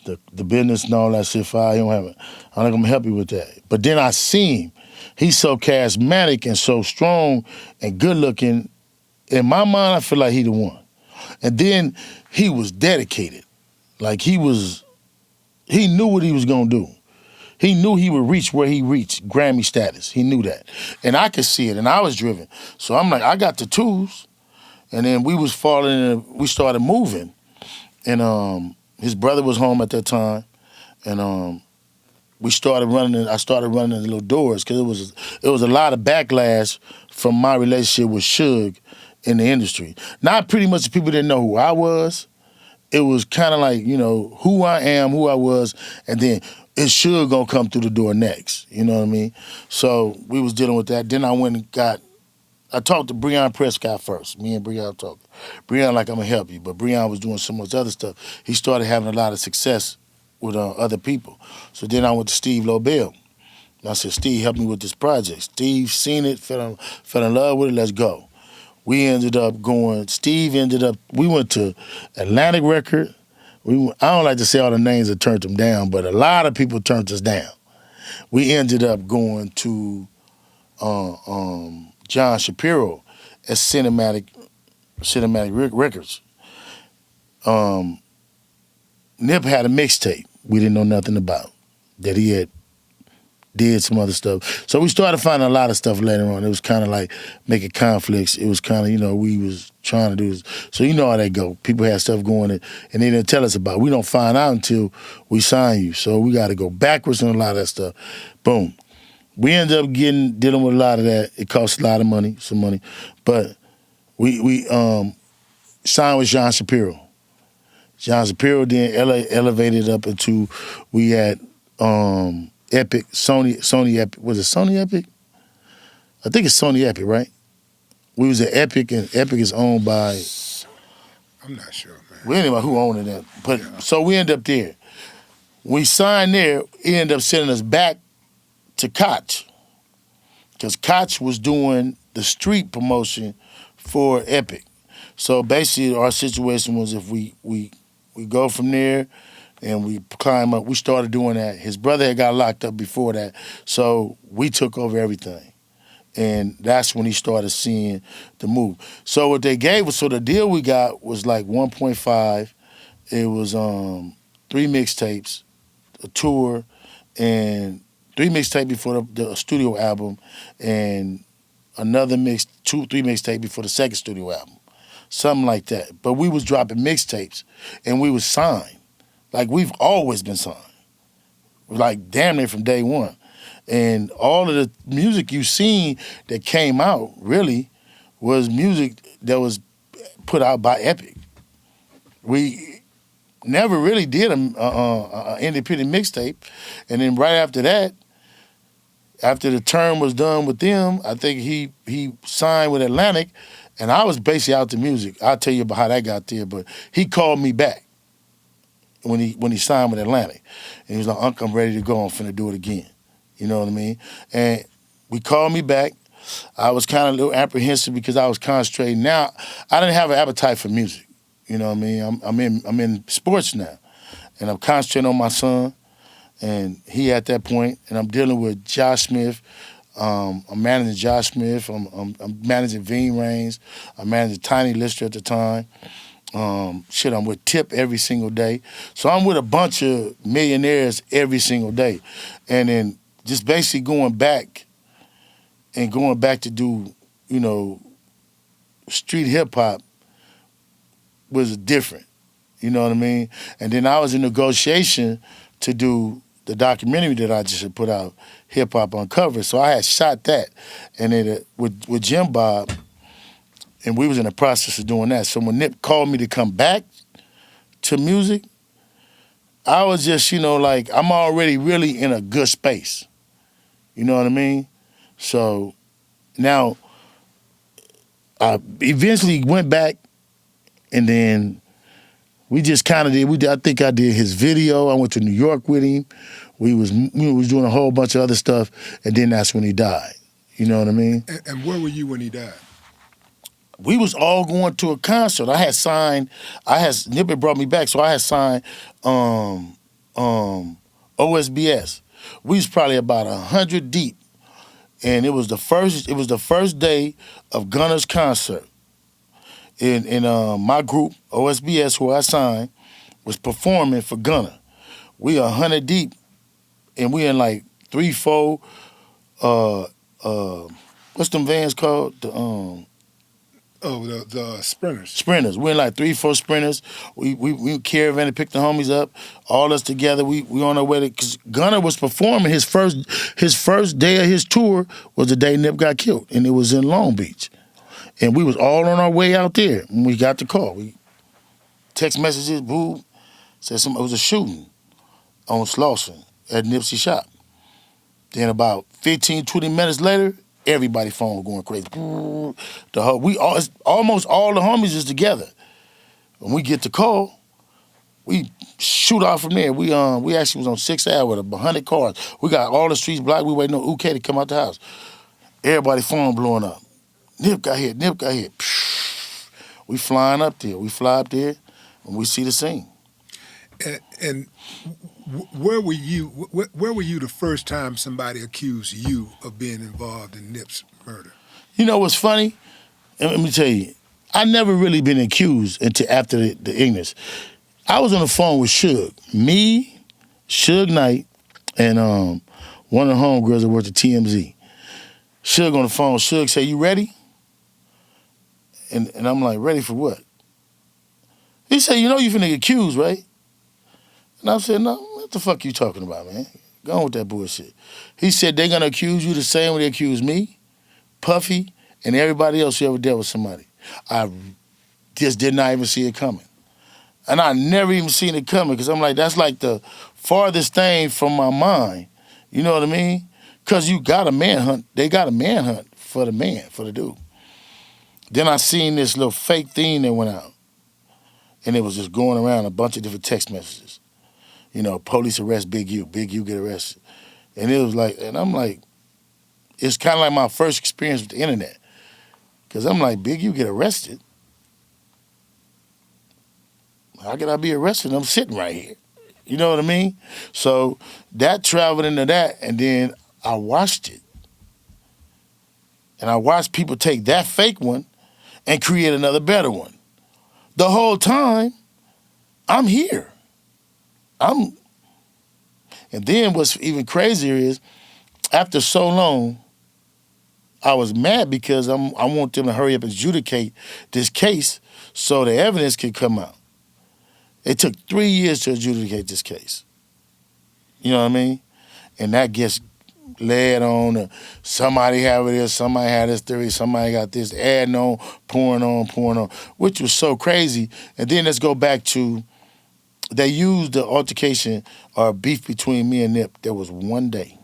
the business and all that shit file. He don't have it. I'm not gonna help you with that. But then I see him. He's so charismatic and so strong and good looking. In my mind, I feel like he the one. And then he was dedicated. Like he knew what he was gonna do. He knew he would reach where he reached, Grammy status. He knew that. And I could see it, and I was driven. So I'm like, I got the tools. And then we started moving. And his brother was home at that time. And I started running the little doors, because it was a lot of backlash from my relationship with Suge in the industry. Not pretty much the people didn't know who I was, it was kind of like, who I am, who I was, and then it should gonna come through the door next. You know what I mean? So we was dealing with that. Then I went and I talked to Breon Prescott first. Me and Breon talked. Breon like, I'm gonna help you, but Breon was doing so much other stuff. He started having a lot of success with other people. So then I went to Steve Lobel. And I said, Steve, help me with this project. Steve seen it, fell in love with it, let's go. We ended up going, we went to Atlantic Record. I don't like to say all the names that turned them down, but a lot of people turned us down. We ended up going to John Shapiro at Cinematic Records. Nip had a mixtape we didn't know nothing about that he had did some other stuff. So we started finding a lot of stuff later on. It was kind of like making conflicts. It was kind of, we was trying to do this. So you know how they go. People had stuff going and they didn't tell us about it. We don't find out until we sign you. So we got to go backwards on a lot of that stuff. Boom. We ended up dealing with a lot of that. It cost a lot of money, some money. But we signed with John Shapiro. John Shapiro then elevated up into, we had Epic, Sony Epic. Was it Sony Epic? I think it's Sony Epic, right? We was at Epic, and Epic is owned by... I'm not sure, man. We didn't know who owned it. But yeah. So we ended up there. We signed there, he ended up sending us back to Koch. Because Koch was doing the street promotion for Epic. So basically our situation was if we go from there and we climb up, we started doing that. His brother had got locked up before that, so we took over everything. And that's when he started seeing the move. So what they gave us, so the deal we got was like 1.5. It was 3 mixtapes, a tour, and 3 mixtapes before the studio album, and another 3 mixtapes before the second studio album. Something like that. But we was dropping mixtapes, and we was signed. Like, we've always been signed. Like, damn near from day one. And all of the music you seen that came out, really, was music that was put out by Epic. We never really did an independent mixtape. And then right after that, after the term was done with them, I think he signed with Atlantic, and I was basically out the music. I'll tell you about how that got there, but he called me back when he signed with Atlantic. And he was like, Uncle, I'm ready to go. I'm finna do it again. You know what I mean? And we called me back. I was kind of a little apprehensive because I was concentrating. Now, I didn't have an appetite for music. You know what I mean? I'm in sports now, and I'm concentrating on my son. And he at that point, and I'm dealing with Josh Smith. I'm managing Josh Smith. I'm managing Veen Rains. I'm managing Tiny Lister at the time. I'm with Tip every single day. So I'm with a bunch of millionaires every single day. And then just basically going back to do, street hip hop was different. You know what I mean? And then I was in negotiation to do the documentary that I just had put out, Hip Hop Uncovered. So I had shot that, and then with Jim Bob, and we was in the process of doing that. So when Nip called me to come back to music, I was just, like, I'm already really in a good space. You know what I mean? So now I eventually went back, and then we just kind of did. I think I did his video. I went to New York with him. We was doing a whole bunch of other stuff, and then that's when he died. You know what I mean? And where were you when he died? We was all going to a concert. Nip had brought me back, so I had signed OSBS. We was probably about 100 deep, and it was the first day of Gunna's concert. In my group, OSBS, who I signed, was performing for Gunna. We 100 deep, and we in like 3, 4, what's them vans called? The Sprinters. Sprinters. We're in like 3, 4 Sprinters. We caravan and picked the homies up, all us together. We on our way to, because Gunna was performing his first day of his tour was the day Nip got killed, and it was in Long Beach. And we was all on our way out there when we got the call. text messages, boom. Said it was a shooting on Slauson at Nipsey shop. Then about 15, 20 minutes later, everybody's phone going crazy. Almost all the homies is together. When we get the call, we shoot off from there. We actually was on 6th Ave with 100 cars. We got all the streets blocked. We waiting on UK to come out the house. Everybody's phone blowing up. Nip got hit. We flying up there. We fly up there, and we see the scene. And where were you? Where were you the first time somebody accused you of being involved in Nip's murder? You know what's funny? Let me tell you. I never really been accused until after the ignorance. I was on the phone with Suge. Me, Suge Knight, and one of the homegirls that worked at TMZ. Suge on the phone. Suge said, "You ready?" And I'm like, "Ready for what?" He said, "You know you finna get accused, right?" And I said, "No, what the fuck you talking about, man? Go on with that bullshit." He said, "They're gonna accuse you the same way they accuse me, Puffy, and everybody else who ever dealt with somebody." I just did not even see it coming. And I never even seen it coming because I'm like, that's like the farthest thing from my mind. You know what I mean? Because you got a manhunt. They got a manhunt for the man, for the dude. Then I seen this little fake thing that went out. And it was just going around a bunch of different text messages. You know, police arrest Big U get arrested. And it was like, and I'm like, it's kind of like my first experience with the internet. Because I'm like, Big U get arrested? How can I be arrested? I'm sitting right here. You know what I mean? So that traveled into that, and then I watched it. And I watched people take that fake one and create another better one. The whole time, I'm here. And then what's even crazier is, after so long, I was mad because I want them to hurry up and adjudicate this case so the evidence can come out. It took 3 years to adjudicate this case. You know what I mean? And that gets led on to somebody have this, somebody had this theory, somebody got this, adding on, pouring on, which was so crazy. And then let's go back to, they used the altercation or beef between me and Nip. There was one day.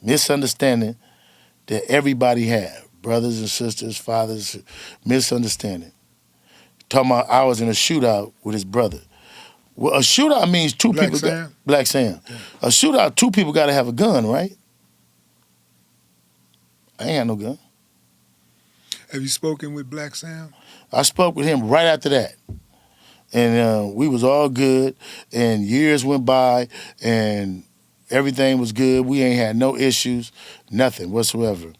Misunderstanding that everybody had. Brothers and sisters, fathers, misunderstanding. Talking about I was in a shootout with his brother. Well, a shootout means two Black people. Sam? Black Sam. Yeah. A shootout, two people got to have a gun, right? I ain't got no gun. Have you spoken with Black Sam? I spoke with him right after that. And we was all good, and years went by, and everything was good. We ain't had no issues, nothing whatsoever.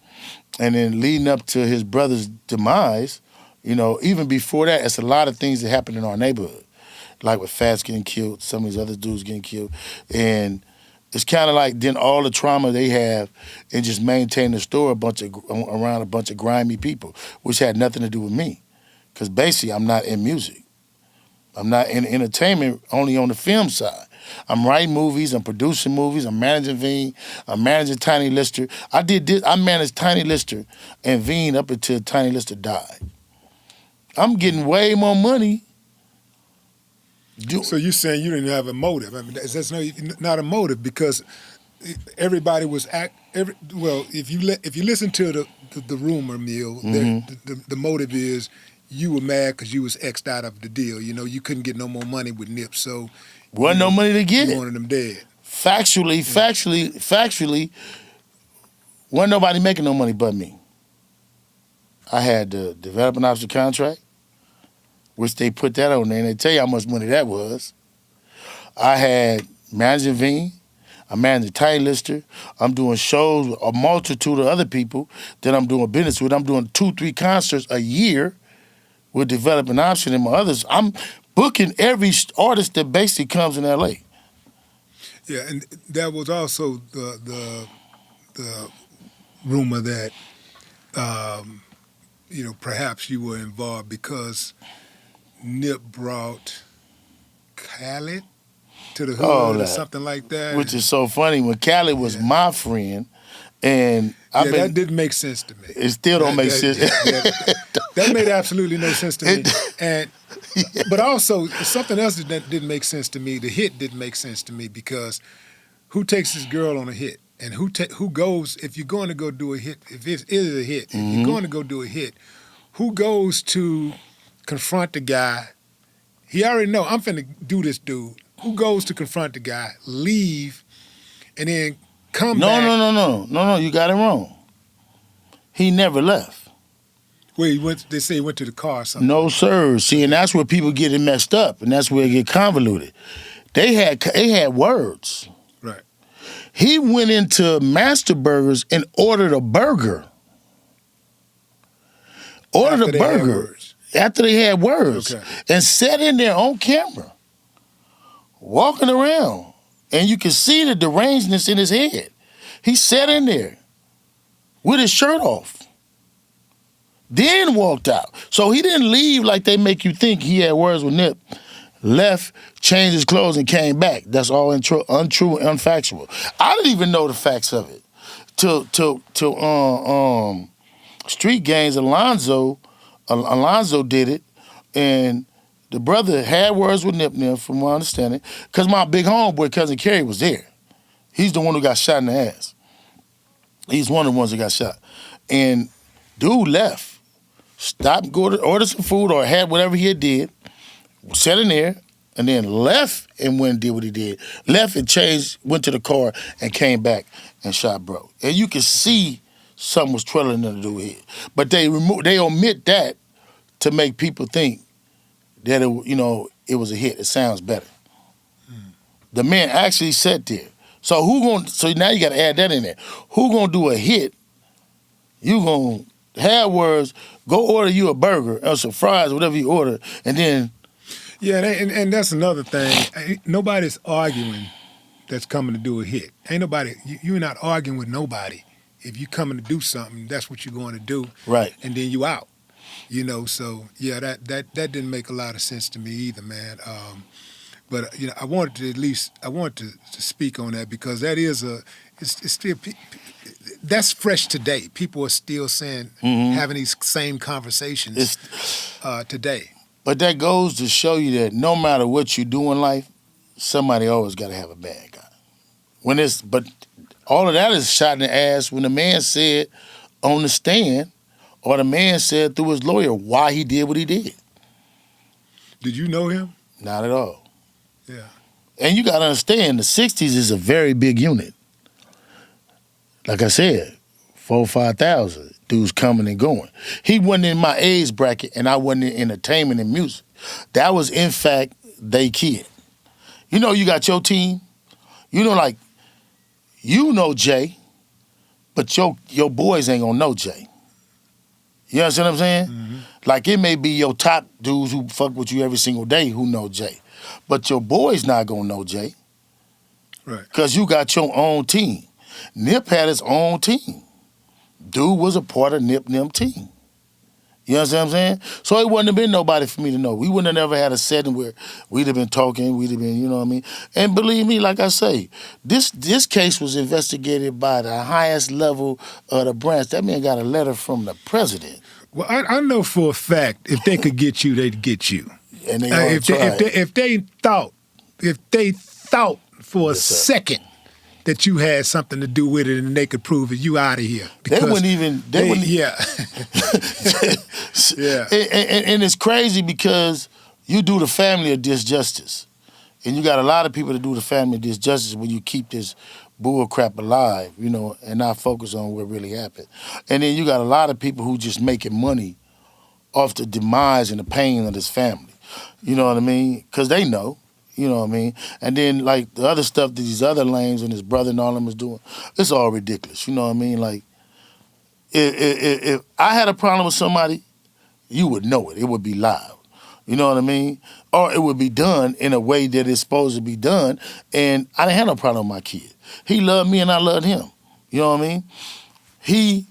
And then leading up to his brother's demise, you know, even before that, it's a lot of things that happened in our neighborhood. Like with Fats getting killed, some of these other dudes getting killed. And it's kind of like then all the trauma they have and just maintain the store around a bunch of grimy people, which had nothing to do with me. Because basically, I'm not in music. I'm not in entertainment, only on the film side. I'm writing movies, I'm producing movies, I'm managing Veen, I'm managing Tiny Lister. I did this, I managed Tiny Lister and Veen up until Tiny Lister died. I'm getting way more money. So you're saying you didn't have a motive? I mean, that's not a motive because everybody was if you listen to the rumor mill, the motive is you were mad because you was X'd out of the deal. You know, you couldn't get no more money with Nip, so wasn't no money to get. You wanted them dead. Factually, wasn't nobody making no money but me. I had the development officer contract, which they put that on there, and they tell you how much money that was. I had managing Veen. I'm managing Tiny Lister. I'm doing shows with a multitude of other people that I'm doing business with. I'm doing 2-3 concerts a year with development option and my others. I'm booking every artist that basically comes in L.A. Yeah, and that was also the rumor that perhaps you were involved because Nip brought Khaled to the hood or something like that. Which is so funny. When Khaled was my friend And that didn't make sense to me. It still don't make sense. That made absolutely no sense to me. But also something else that didn't make sense to me. The hit didn't make sense to me because who takes this girl on a hit, and who goes if you're going to go do a hit? If it is a hit, if you're going to go do a hit, who goes to confront the guy? He already know I'm finna do this dude. Who goes to confront the guy, leave, and then come back? No, you got it wrong. He never left. Where he went, they say he went to the car or something. No, sir. See, and that's where people get it messed up, and that's where it get convoluted. They had words. Right. He went into Master Burgers and ordered a burger. Ordered a burger after they had words, and sat in there on camera, walking around, and you can see the derangedness in his head. He sat in there with his shirt off. Then walked out. So he didn't leave like they make you think he had words with Nip. Left, changed his clothes, and came back. That's all untrue and unfactual. I didn't even know the facts of it. Till Street Gangs, Alonzo did it, and the brother had words with Nip, from my understanding, because my big homeboy, Cousin Kerry, was there. He's the one who got shot in the ass. He's one of the ones that got shot. And dude left. Stopped, go to order some food or had whatever he had did, sat in there, and then left and went and did what he did. Left and changed, went to the car and came back and shot bro. And you can see something was twirling in the dude's head. But they omit that to make people think that it was a hit. It sounds better. The man actually sat there. So so now you got to add that in there. Who gonna do a hit? You gonna have words, go order you a burger or some fries, whatever you order, and then... Yeah, and that's another thing. Nobody's arguing that's coming to do a hit. Ain't nobody, you're not arguing with nobody. If you coming to do something, that's what you're going to do. Right. And then you out. So yeah, that didn't make a lot of sense to me either, man. But I wanted to speak on that because that is it's still... That's fresh today. People are still saying, having these same conversations today. But that goes to show you that no matter what you do in life, somebody always got to have a bad guy. But all of that is shot in the ass when the man said on the stand, or the man said through his lawyer why he did what he did. Did you know him? Not at all. Yeah. And you got to understand, the 60s is a very big unit. Like I said, 4,000 or 5,000 dudes coming and going. He wasn't in my age bracket, and I wasn't in entertainment and music. That was, in fact, they kid. You got your team. Jay, but your boys ain't gonna know Jay. You understand what I'm saying? Mm-hmm. Like, it may be your top dudes who fuck with you every single day who know Jay, but your boys not gonna know Jay. Right. Because you got your own team. Nip had his own team. Dude was a part of Nip team. You understand what I'm saying? So it wouldn't have been nobody for me to know. We wouldn't have never had a setting where we'd have been talking, we'd have been, you know what I mean? And believe me, like I say, this case was investigated by the highest level of the branch. That man got a letter from the president. Well, I know for a fact if they could get you, they'd get you. And they if they thought for a second that you had something to do with it and they could prove it, you out of here. They wouldn't even. Yeah. Yeah. And it's crazy because you do the family a disjustice. And you got a lot of people that do the family a disjustice when you keep this bull crap alive, and not focus on what really happened. And then you got a lot of people who just making money off the demise and the pain of this family. You know what I mean? Because they know. You know what I mean? And then, like, the other stuff that these other lanes and his brother and all them is doing, it's all ridiculous. You know what I mean? Like, if I had a problem with somebody, you would know it. It would be loud. You know what I mean? Or it would be done in a way that it's supposed to be done, and I didn't have no problem with my kid. He loved me and I loved him. You know what I mean? He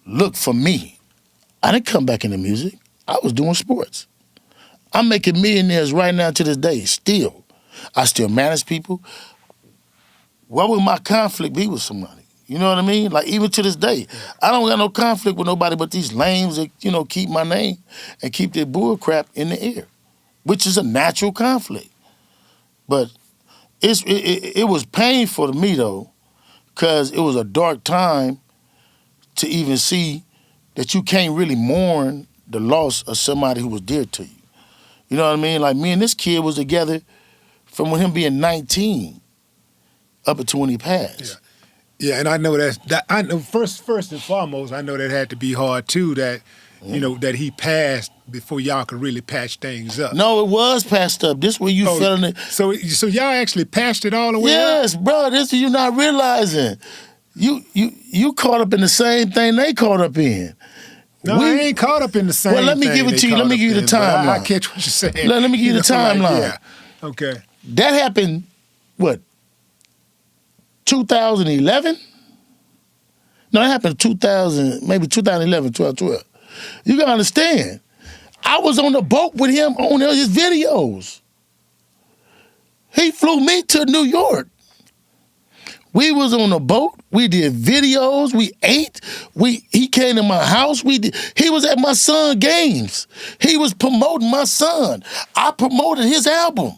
looked for me. I didn't come back into music. I was doing sports. I'm making millionaires right now to this day, still. I still manage people. What would my conflict be with somebody? You know what I mean? Like, even to this day, I don't got no conflict with nobody but these lames that, keep my name and keep their bull crap in the air, which is a natural conflict. But it was painful to me, though, because it was a dark time to even see that you can't really mourn the loss of somebody who was dear to you. You know what I mean? Like, me and this kid was together from him being 19 up until when he passed. Yeah, and I know that I know first and foremost, I know that had to be hard too. That that he passed before y'all could really patch things up. No, it was patched up. This where you feeling it. So y'all actually patched it all the way up? Yes, bro. This you not realizing. You caught up in the same thing they caught up in. No, I ain't caught up in the same. Well, let me give it to you. Let me give you the timeline. I catch what you're saying. Let me give you the timeline. Yeah. Okay. That happened. What? 2011? No, it happened 2011, 2012. You gotta understand, I was on the boat with him on his videos. He flew me to New York. We was on the boat. We did videos. We ate. He came to my house. He was at my son's games. He was promoting my son. I promoted his album.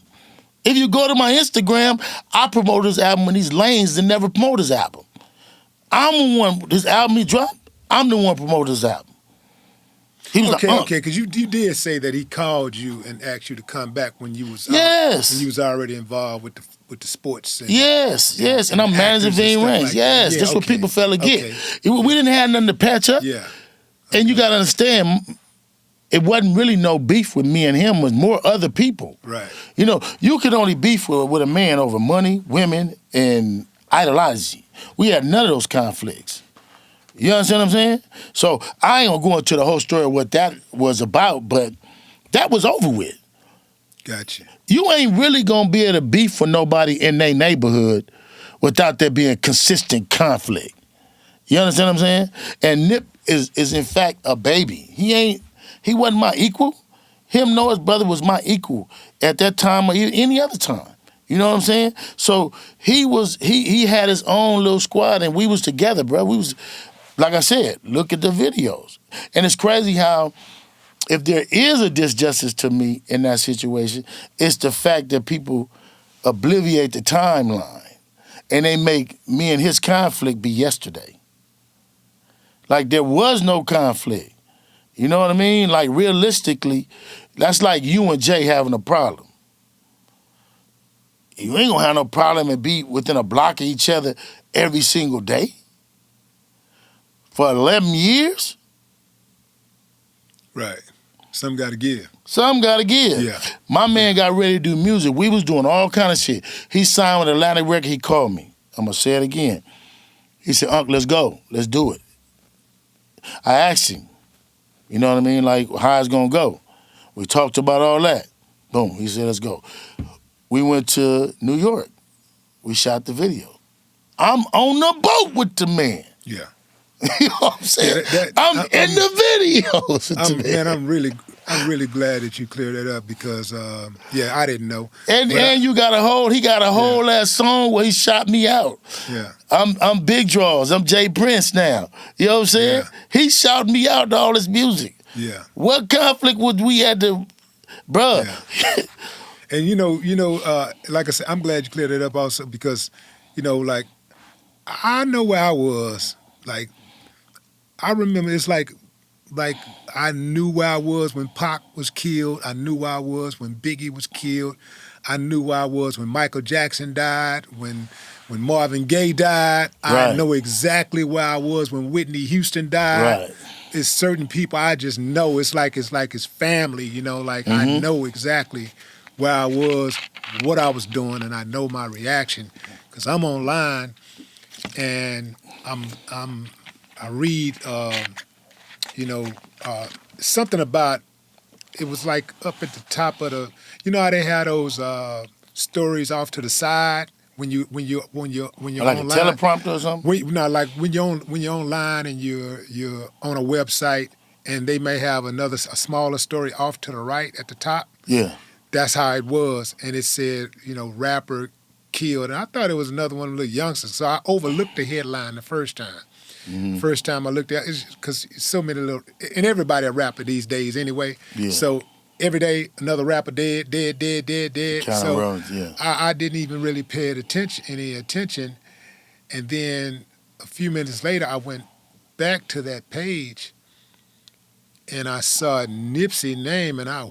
If you go to my Instagram, I promote his album in these lanes that never promote his album. I'm the one, this album he dropped, I'm the one promoting his album. He was okay, because you did say that he called you and asked you to come back when you was when you was already involved with the sports. Yes, and I'm managing Ving Rings. Like yes, that's what people fell to get. We didn't have nothing to patch up. Yeah. And you got to understand, it wasn't really no beef with me and him. It was more other people. Right. You could only beef with a man over money, women, and ideology. We had none of those conflicts. You understand what I'm saying? So I ain't gonna go into the whole story of what that was about, but that was over with. Gotcha. You ain't really gonna be able to beef for nobody in their neighborhood without there being consistent conflict. You understand what I'm saying? And Nip is in fact a baby. He wasn't my equal. Him nor his brother was my equal at that time or any other time. You know what I'm saying? So he had his own little squad and we was together, bro. We was, like I said, look at the videos. And it's crazy how if there is a disjustice to me in that situation, it's the fact that people obliviate the timeline and they make me and his conflict be yesterday. Like there was no conflict. You know what I mean? Like realistically, that's like you and Jay having a problem. You ain't gonna have no problem and be within a block of each other every single day for 11 years. Right. Some got to give. Some got to give. Yeah. My man got ready to do music. We was doing all kind of shit. He signed with Atlantic Record. He called me. I'm gonna say it again. He said, "Unc, let's go. Let's do it." I asked him, you know what I mean? Like, how it's gonna go? We talked about all that. Boom. He said, "Let's go." We went to New York. We shot the video. I'm on the boat with the man. Yeah. You know what I'm saying? I'm in the videos. Man, I'm really glad that you cleared that up because I didn't know. And he got a whole ass song where he shot me out. Yeah. I'm Big Draws. I'm Jay Prince now. You know what I'm saying? Yeah. He shouted me out to all his music. Yeah. What conflict would we had to, bruh? Yeah. And like I said, I'm glad you cleared it up also because, like I know where I was. Like I remember it's like I knew where I was when Pac was killed. I knew where I was when Biggie was killed. I knew where I was when Michael Jackson died, when Marvin Gaye died. Right. I know exactly where I was when Whitney Houston died. Right. It's certain people I just know. It's like it's family, Mm-hmm. I know exactly where I was, what I was doing, and I know my reaction because I'm online and I read, something about it was like up at the top of the, how they had those stories off to the side when you're like online. A teleprompter or something. When you're online and you're on a website and they may have a smaller story off to the right at the top. Yeah. That's how it was, and it said, rapper killed. And I thought it was another one of the youngsters. So I overlooked the headline the first time. First time I looked at it, because so many little, and everybody a rapper these days anyway. Yeah. So every day another rapper dead. Kinda So runs, yeah. I didn't even really pay any attention. And then a few minutes later, I went back to that page, and I saw Nipsey name, and I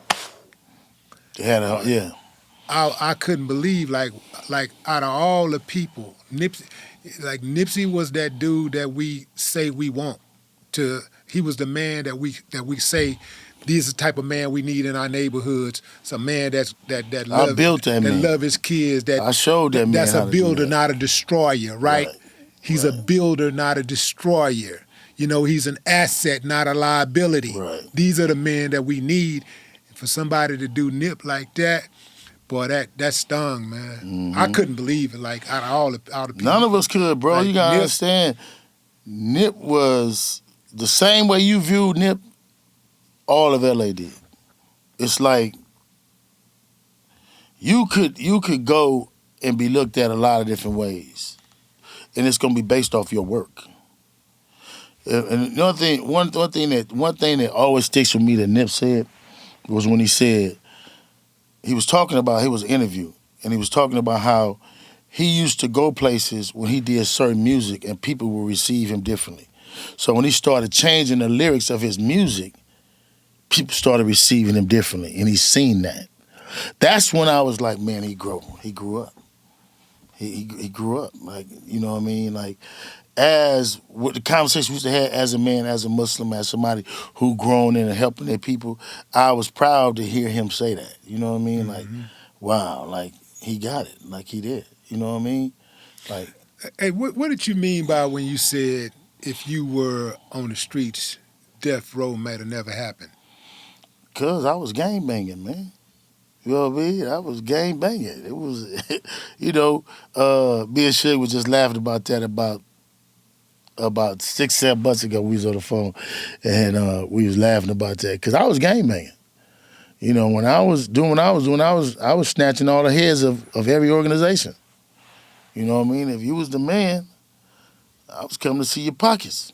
couldn't believe, like out of all the people, Nipsey was that dude that we say we want. He was the man that we say, this is the type of man we need in our neighborhoods. It's a man that love his kids. I showed that man that's how a to do builder, that. not a destroyer, right? He's a builder, not a destroyer. You know, he's an asset, not a liability. Right. These are the men that we need. For somebody to do Nip like that, boy, that stung, man. I couldn't believe it. Like out of all the people, None of us could, bro. Like, You gotta Nip- understand. Nip was the same way you viewed Nip. All of LA did. It's like you could go and be looked at a lot of different ways, and it's gonna be based off your work. And one thing that always sticks with me that Nip said was when he said, he was talking about, it was an interview, and he was talking about how he used to go places when he did certain music and people would receive him differently. So when he started changing the lyrics of his music, people started receiving him differently, and he's seen that. That's when I was like, man, he grew up. He grew up, like, you know what I mean? Like, as with the conversation we used to have as a man, as a Muslim, as somebody who grown in and helping their people, I was proud to hear him say that. You know what I mean? Like, wow, like he got it, like he did. You know what I mean? Like, Hey, what did you mean by when you said if you were on the streets, death row might have never happened? cause I was gang banging, man. You know what I mean? I was gang banging. It was, you know, me and Suge was just laughing about that about 6-7 months ago. We was on the phone, and we was laughing about that because I was gang banging. You know, when I was doing what I was doing, I was snatching all the heads of every organization. You know what I mean? If you was the man, I was coming to see your pockets.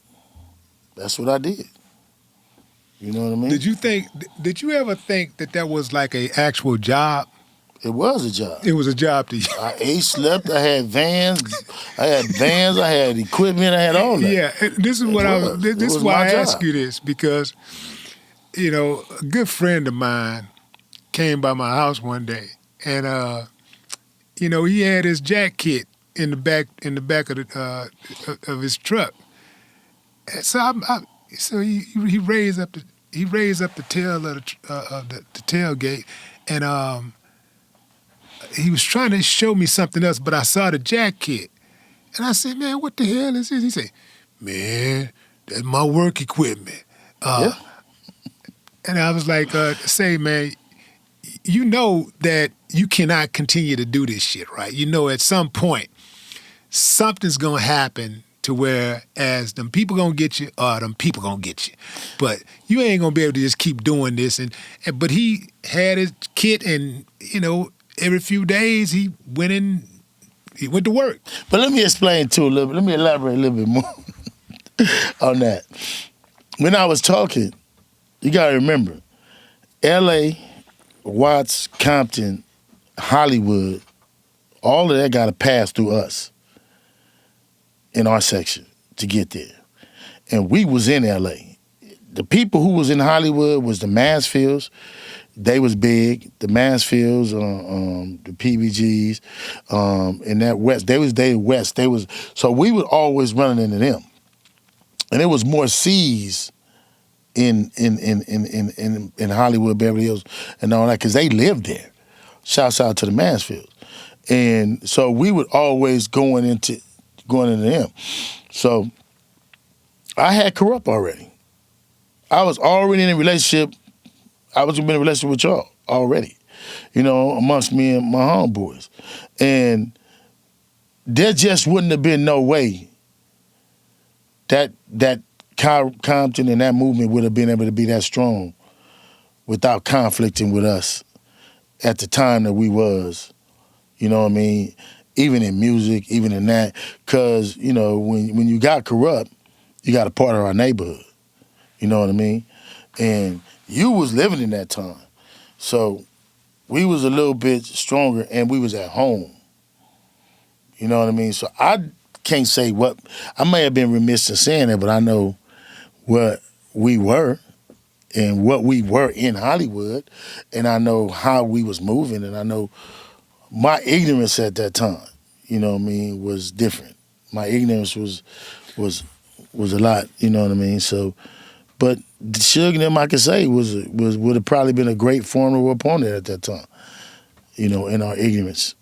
That's what I did. You know what I mean? Did you ever think that was like a actual job? It was a job. It was a job to you. I ate, slept, I had vans, I had equipment, I had all that. Yeah, this is what this is why I ask you this, because, you know, a good friend of mine came by my house one day, and you know, he had his jack kit in the back of his truck. And so he raised up the tail of the tailgate, and he was trying to show me something else, but I saw the jack kit, and I said, "Man, what the hell is this?" He said, "Man, that's my work equipment." Yeah. And I was like, "Say, man, you know that you cannot continue to do this shit, right? You know, at some point, something's gonna happen to where as them people gonna get you, or them people gonna get you. But you ain't gonna be able to just keep doing this." But he had his kit, and, you know, every few days he went to work. But let me explain too a little bit. Let me elaborate a little bit more on that. When I was talking, you gotta remember, L.A., Watts, Compton, Hollywood, all of that gotta pass through us in our section to get there. And we was in L.A. The people who was in Hollywood was the Mansfields. They was big. The Mansfields, the PBGs, and that West. They West. So we were always running into them. And it was more C's in Hollywood, Beverly Hills, and all that, because they lived there. Shouts out to the Mansfields. And so we would always going into them. So I had Corrupt already. I was already in a relationship. I was in a relationship with y'all already, you know, amongst me and my homeboys. And there just wouldn't have been no way that Compton and that movement would have been able to be that strong without conflicting with us at the time that we was, you know what I mean? even in music, even in that. Because, you know, when you got corrupt, you got a part of our neighborhood. You know what I mean? And you was living in that time. So we was a little bit stronger and we was at home. You know what I mean? So I can't say what, I may have been remiss in saying it, but I know what we were and what we were in Hollywood, and I know how we was moving, and I know my ignorance at that time, you know what I mean, was different. My ignorance was a lot, you know what I mean? So, but Suge and them, I could say, would have probably been a great formidable opponent at that time, you know, in our ignorance.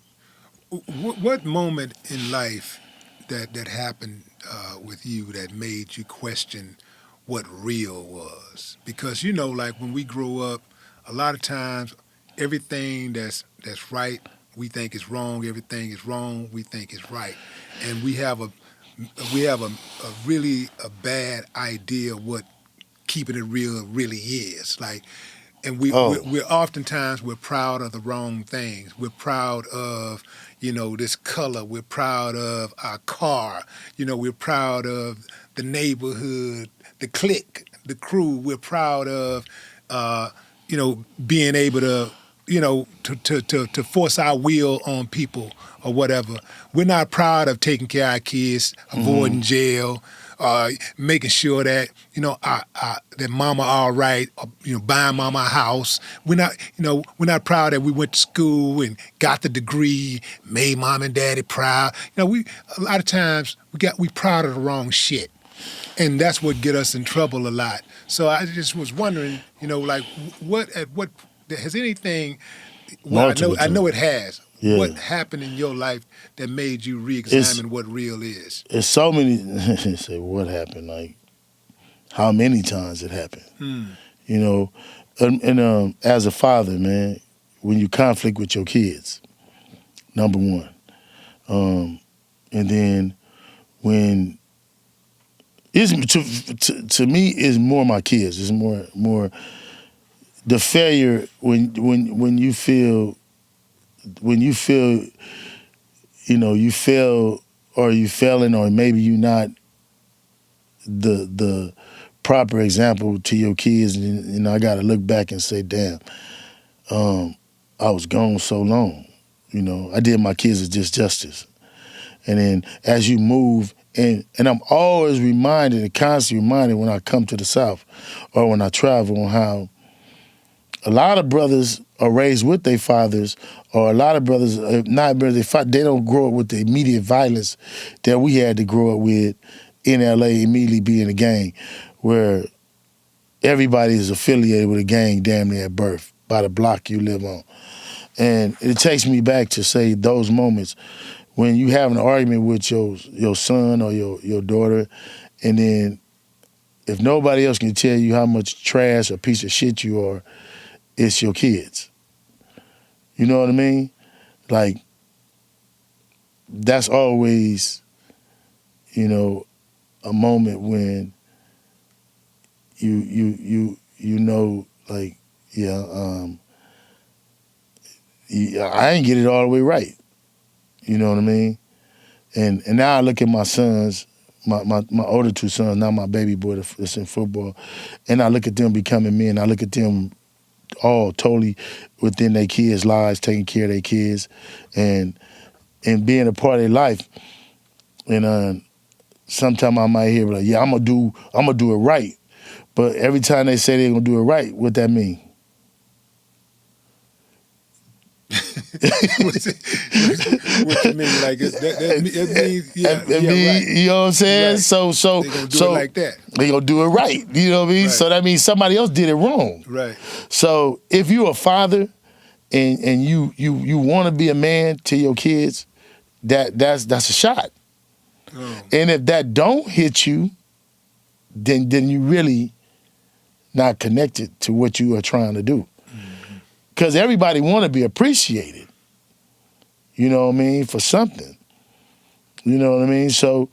What moment in life that happened with you that made you question what real was? Because you know, like when we grow up, a lot of times everything that's right we think is wrong. Everything is wrong we think is right, and we have a really a bad idea what keeping it real really is. Like, and Oh, we're oftentimes we're proud of the wrong things. We're proud of, you know, this color. We're proud of our car. You know, we're proud of the neighborhood, the clique, the crew. We're proud of, you know, being able to, you know, to force our will on people or whatever. We're not proud of taking care of our kids, avoiding jail, making sure that, you know, that mama all right, or, you know, buying mama a house. We're not proud that we went to school and got the degree, made mom and daddy proud. You know, a lot of times we proud of the wrong shit. And that's what get us in trouble a lot. So I just was wondering, you know, like what has anything? Well, multiple I know times. it has. Yeah. What happened in your life that made you It's re-examine what real is? it's so many. Say what happened? Like how many times it happened? You know, and as a father, man, when you conflict with your kids, number one, and then when it's to me is more my kids. It's more the failure when you feel you know you fail or you failing or maybe you not the proper example to your kids, and you know I got to look back and say, damn, I was gone so long. You know, I did my kids a disjustice. And then as you move, and I'm always reminded and constantly reminded when I come to the South or when I travel on how a lot of brothers are raised with their fathers, or a lot of brothers, not brothers, they don't grow up with the immediate violence that we had to grow up with in LA, immediately being a gang, where everybody is affiliated with a gang damn near at birth by the block you live on. And it takes me back to say those moments when you have an argument with your son or your daughter, and then if nobody else can tell you how much trash or piece of shit you are, it's your kids. You know what I mean? Like, that's always, you know, a moment when you know, like, yeah, I ain't get it all the way right. You know what I mean? And now I look at my sons, my older two sons, now my baby boy that's in football, and I look at them becoming men. I look at them all totally within their kids' lives, taking care of their kids, and being a part of their life. And sometimes I might hear like, yeah, I'm gonna do it right. But every time they say they're gonna do it right, what that mean? What you mean? Like that means, yeah, right. You know what I'm saying? Right. So They gonna do it like that. They gonna do it right. You know what I mean? Right. So that means somebody else did it wrong. Right. So if you're a father and you want to be a man to your kids, that's a shot. Oh. And if that don't hit you, then you really not connected to what you are trying to do. Because everybody want to be appreciated. You know what I mean? For something. You know what I mean? So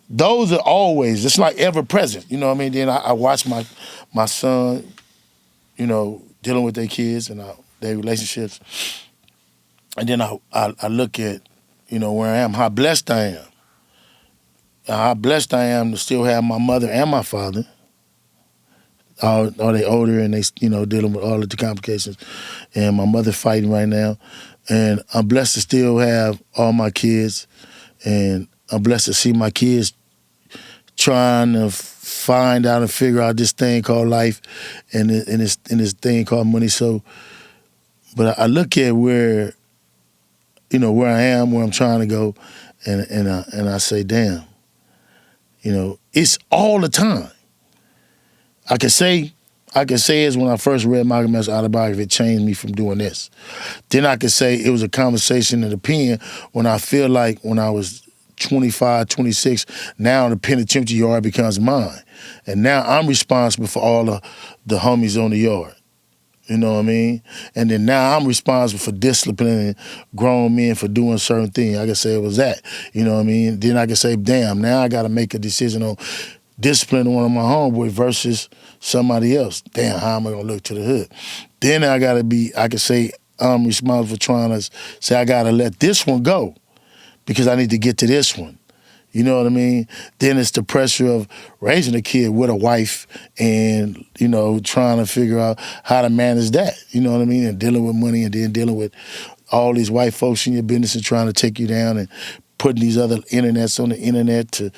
those are always, it's like ever present. You know what I mean? Then I watch my son, you know, dealing with their kids and their relationships. And then I look at, where I am, how blessed I am. How blessed I am to still have my mother and my father. Are they older and they, dealing with all of the complications. And my mother fighting right now. And I'm blessed to still have all my kids. And I'm blessed to see my kids trying to find out and figure out this thing called life and this thing called money. So, but I look at where I am, where I'm trying to go, and I say, damn, it's all the time. I can say is when I first read Malcolm X's autobiography, it changed me from doing this. Then I could say it was a conversation and opinion when I feel like when I was 25, 26, now the penitentiary yard becomes mine. And now I'm responsible for all of the homies on the yard. You know what I mean? And then now I'm responsible for disciplining grown men for doing certain things. I can say it was that. You know what I mean? Then I can say, damn, now I got to make a decision on disciplining one of my homeboys versus somebody else. Damn, how am I going to look to the hood? Then I can say I'm responsible for trying to say I got to let this one go because I need to get to this one. You know what I mean? Then it's the pressure of raising a kid with a wife and, trying to figure out how to manage that. You know what I mean? And dealing with money and then dealing with all these white folks in your business and trying to take you down and putting these other internets on the internet to,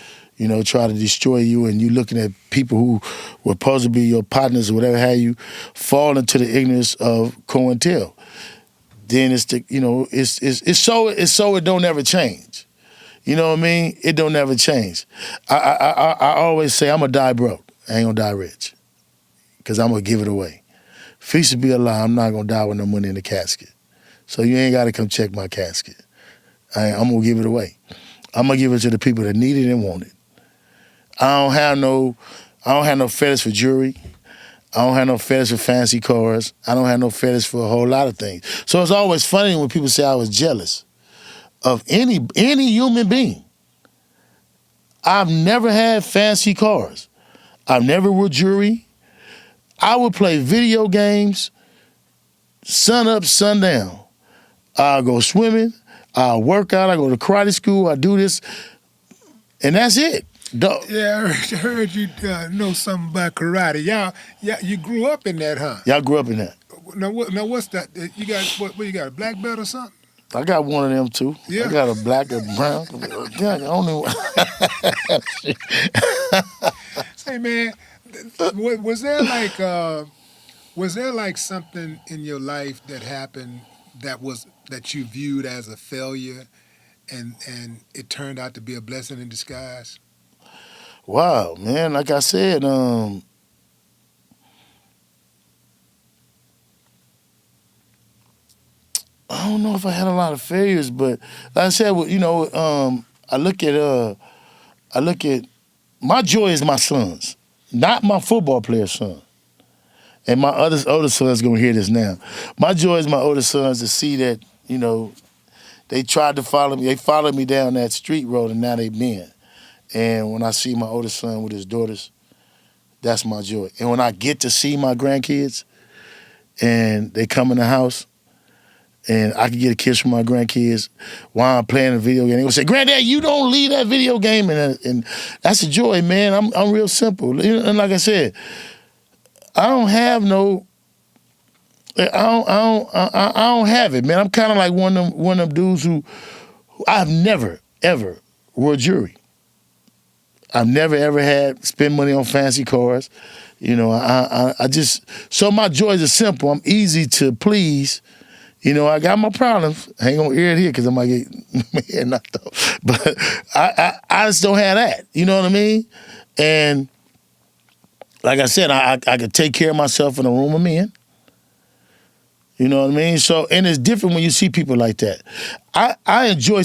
try to destroy you. And you looking at people who were supposed to be your partners or whatever, how you fall into the ignorance of COINTEL. Then it's it's so it don't ever change. You know what I mean? It don't ever change. I always say I'm going to die broke. I ain't going to die rich because I'm going to give it away. Feast to be alive, I'm not going to die with no money in the casket. So you ain't got to come check my casket. I'm going to give it away. I'm going to give it to the people that need it and want it. I don't have no fetish for jewelry. I don't have no fetish for fancy cars. I don't have no fetish for a whole lot of things. So it's always funny when people say I was jealous of any human being. I've never had fancy cars. I've never wore jewelry. I would play video games, sun up, sun down. I'll go swimming. I'll work out. I go to karate school. I do this. And that's it. Yeah, I heard you know something about karate. Y'all, you grew up in that, huh? Y'all grew up in that. Now what's that? You got what you got, a black belt or something? I got one of them too. Yeah. I got a black and brown. Yeah, only one. Say, man, was there like something in your life that happened that you viewed as a failure, and it turned out to be a blessing in disguise? Wow, man. Like I said, I don't know if I had a lot of failures, but like I said, I look at my joy is my sons, not my football player son. And my older son's gonna hear this now. My joy is my older sons to see that, they tried to follow me. They followed me down that street road and now they men. And when I see my older son with his daughters, that's my joy. And when I get to see my grandkids and they come in the house, and I can get a kiss from my grandkids while I'm playing a video game. They gonna say, "Granddad, you don't leave that video game," and that's a joy, man. I'm real simple, and like I said, I don't have no. I don't have it, man. I'm kind of like one of them dudes who I've never ever wore jewelry. I've never ever had spend money on fancy cars. I just so my joys are simple. I'm easy to please. I got my problems. I ain't gonna air it here because I might get my hair knocked off. But I just don't have that. You know what I mean? And like I said, I could take care of myself in a room of men. You know what I mean? So, and it's different when you see people like that. I enjoy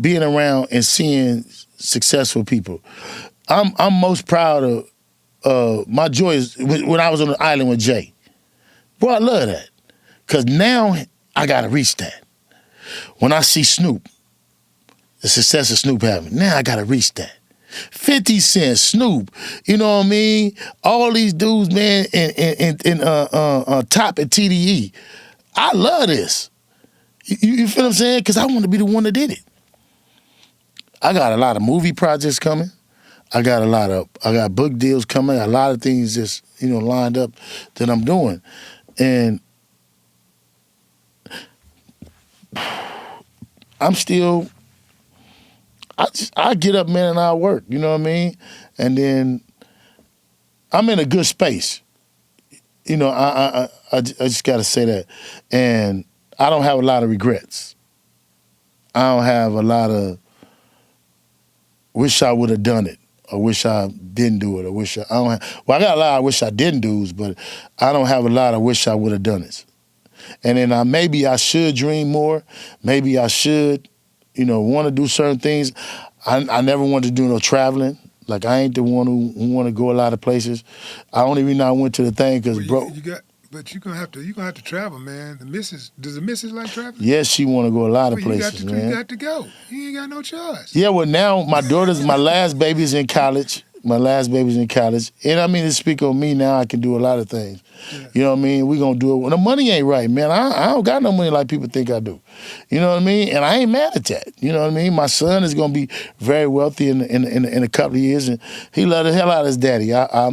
being around and seeing successful people. I'm most proud of my joy is when I was on the island with Jay. Boy, I love that. Because now I got to reach that. When I see Snoop, the success of Snoop having, now I got to reach that. 50 Cent, Snoop, you know what I mean? All these dudes, man, in top at TDE. I love this. You feel what I'm saying? Because I want to be the one that did it. I got a lot of movie projects coming. I got book deals coming. A lot of things just lined up that I'm doing, and I'm still. I get up, man, and I work. You know what I mean? And then I'm in a good space. I just got to say that, and I don't have a lot of regrets. I don't have a lot of wish I would have done it, or wish I didn't do it, or I don't have. Well, I got a lot of wish I didn't do, but I don't have a lot of wish I would have done it. And then maybe I should dream more. Maybe I should, want to do certain things. I never wanted to do no traveling. Like, I ain't the one who want to go a lot of places. I only reason I went to the thing because, But you're gonna have to travel, man. Does the missus like traveling? Yes, she want to go a lot of places, man. You got to go. You ain't got no choice. Yeah, well, now my last baby's in college. My last baby's in college. And I mean, to speak on me now, I can do a lot of things. Yeah. You know what I mean? We going to do it when the money ain't right, man. I don't got no money like people think I do. You know what I mean? And I ain't mad at that. You know what I mean? My son is going to be very wealthy in a couple of years, and he love the hell out of his daddy.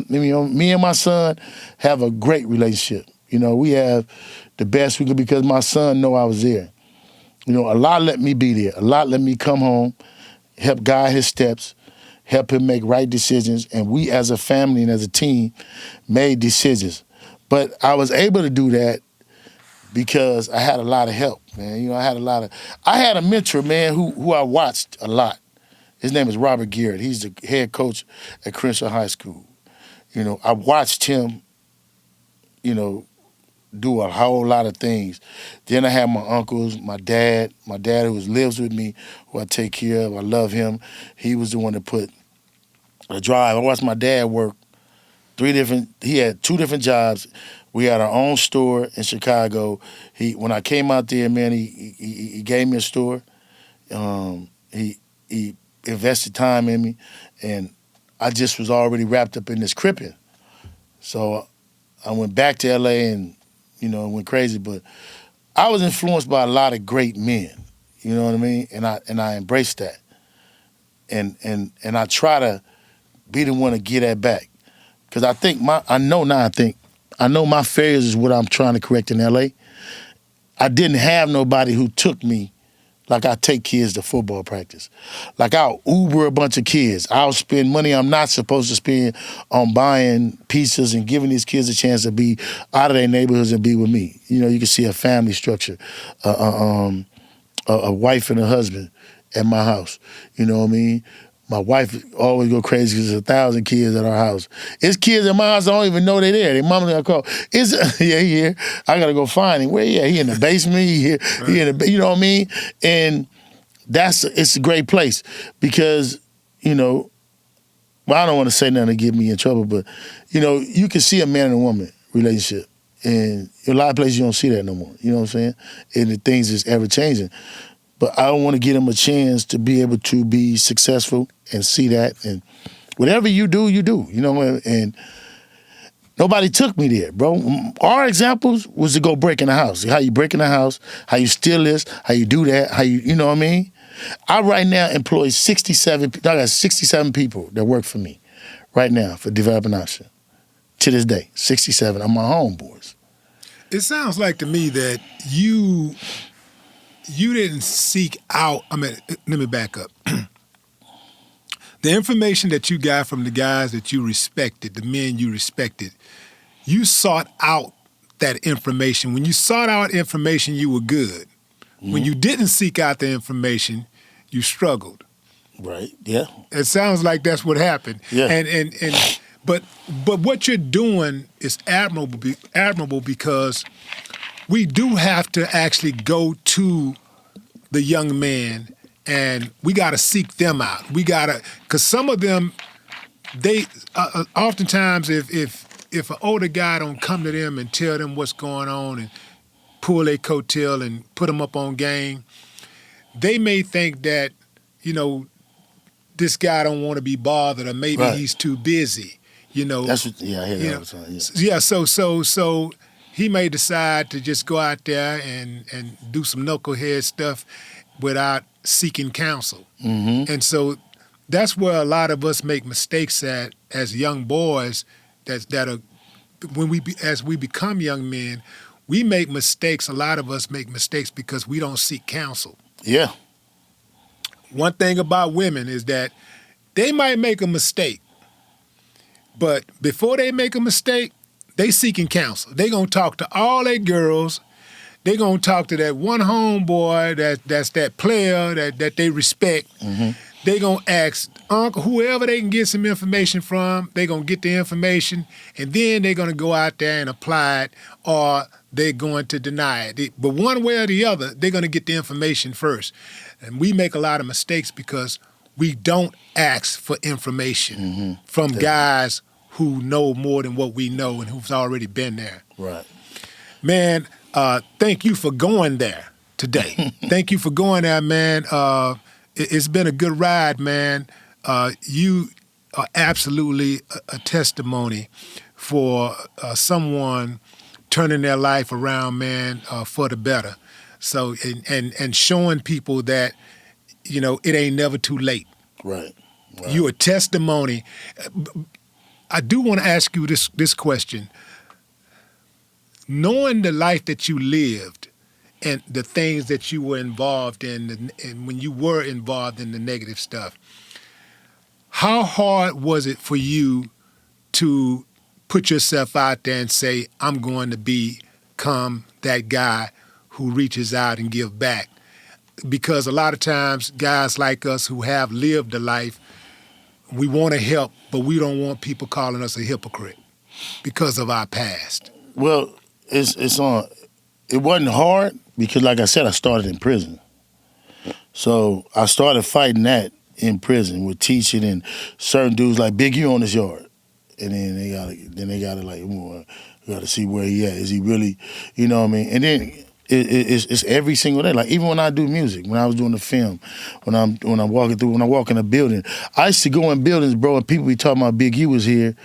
Me and my son have a great relationship. We have the best we could because my son know I was there. A lot let me be there. A lot let me come home, help guide his steps, help him make right decisions, and we as a family and as a team made decisions. But I was able to do that because I had a lot of help, man. I had a mentor, man, who I watched a lot. His name is Robert Garrett. He's the head coach at Crenshaw High School. I watched him, do a whole lot of things. Then I have my uncles, my dad who lives with me, who I take care of. I love him. He was the one that put a drive. I watched my dad work he had 2 different jobs. We had our own store in Chicago. When I came out there, man, he gave me a store. He invested time in me, and I just was already wrapped up in this cripping. So I went back to LA and went crazy, but I was influenced by a lot of great men. You know what I mean? And I embraced that. And I try to be the one to get that back. Because I know my failures is what I'm trying to correct in LA. I didn't have nobody who took me like I take kids to football practice. Like I'll Uber a bunch of kids. I'll spend money I'm not supposed to spend on buying pizzas and giving these kids a chance to be out of their neighborhoods and be with me. You can see a family structure, a wife and a husband at my house. You know what I mean? My wife always go crazy because there's 1,000 kids at our house. It's kids at my house I don't even know they're there. Their mama gonna call. Yeah, he here. I gotta go find him. Where he at? He in the basement. He here. Right. He in the. You know what I mean? And it's a great place because well, I don't want to say nothing to get me in trouble, but you can see a man and a woman relationship, and a lot of places you don't see that no more. You know what I'm saying? And the things is ever changing. But I want to give them a chance to be able to be successful and see that. And whatever you do, you do. And nobody took me there, bro. Our examples was to go break in the house. How you break in the house, how you steal this, how you do that, how you know what I mean? I right now employ 67, I got 67 people that work for me right now for developing option. To this day, 67 are my homeboys. It sounds like to me that you didn't seek out, let me back up. The information that you got from the guys that you respected, the men you respected, you sought out that information. When you sought out information, you were good. Mm-hmm. When you didn't seek out the information, you struggled. Right, yeah. It sounds like that's what happened. Yeah. But what you're doing is admirable because we do have to actually go to the young man and we got to seek them out. We got to, because some of them, they oftentimes if an older guy don't come to them and tell them what's going on and pull their coattail and put them up on game, they may think that, this guy don't want to be bothered or maybe he's too busy, That's what, I hear that all the time, yeah. Yeah, so he may decide to just go out there and do some knucklehead stuff without seeking counsel. Mm-hmm. And so that's where a lot of us make mistakes at as young boys that are as we become young men, we make mistakes. A lot of us make mistakes because we don't seek counsel. Yeah. One thing about women is that they might make a mistake, but before they make a mistake, they seeking counsel. They gonna talk to all their girls. They gonna talk to that one homeboy that's that player that they respect. Mm-hmm. They gonna ask uncle, whoever they can get some information from. They gonna get the information, and then they're gonna go out there and apply it, or they're going to deny it. But one way or the other, they're gonna get the information first. And we make a lot of mistakes because we don't ask for information from guys who know more than what we know and who's already been there. Right. Man, thank you for going there today. Thank you for going there, man. It's been a good ride, man. You are absolutely a testimony for someone turning their life around, man, for the better. So, and showing people that, you know, it ain't never too late. Right. You're a testimony. I do want to ask you this question. Knowing the life that you lived and the things that you were involved in, and when you were involved in the negative stuff, how hard was it for you to put yourself out there and say, I'm going to become that guy who reaches out and give back? Because a lot of times, guys like us who have lived a life, we want to help, but we don't want people calling us a hypocrite because of our past. Well, it's on. It wasn't hard because, like I said, I started in prison. So I started fighting that in prison with teaching and certain dudes like Big U on his yard, and then they gotta like, we gotta see where he at. Is he really, you know what I mean? And then it's every single day. Like even when I do music, when I was doing the film, when I walk in a building, I used to go in buildings, bro, and people be talking about Big U was here.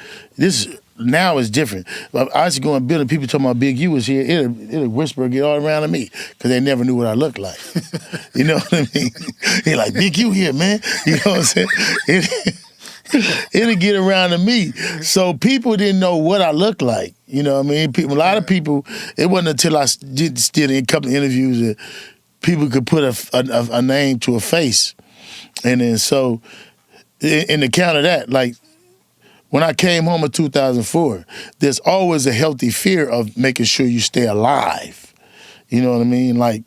Now it's different. But I used to go in buildings, people talking about Big U was here. It'll whisper get all around to me because they never knew what I looked like. You know what I mean? They like Big U here, man. You know what I'm saying? It'll get around to me. So people didn't know what I looked like. You know what I mean? A lot of people, it wasn't until I did a couple of interviews that people could put a name to a face. And then so, in account of that, like, when I came home in 2004, there's always a healthy fear of making sure you stay alive. You know what I mean? Like,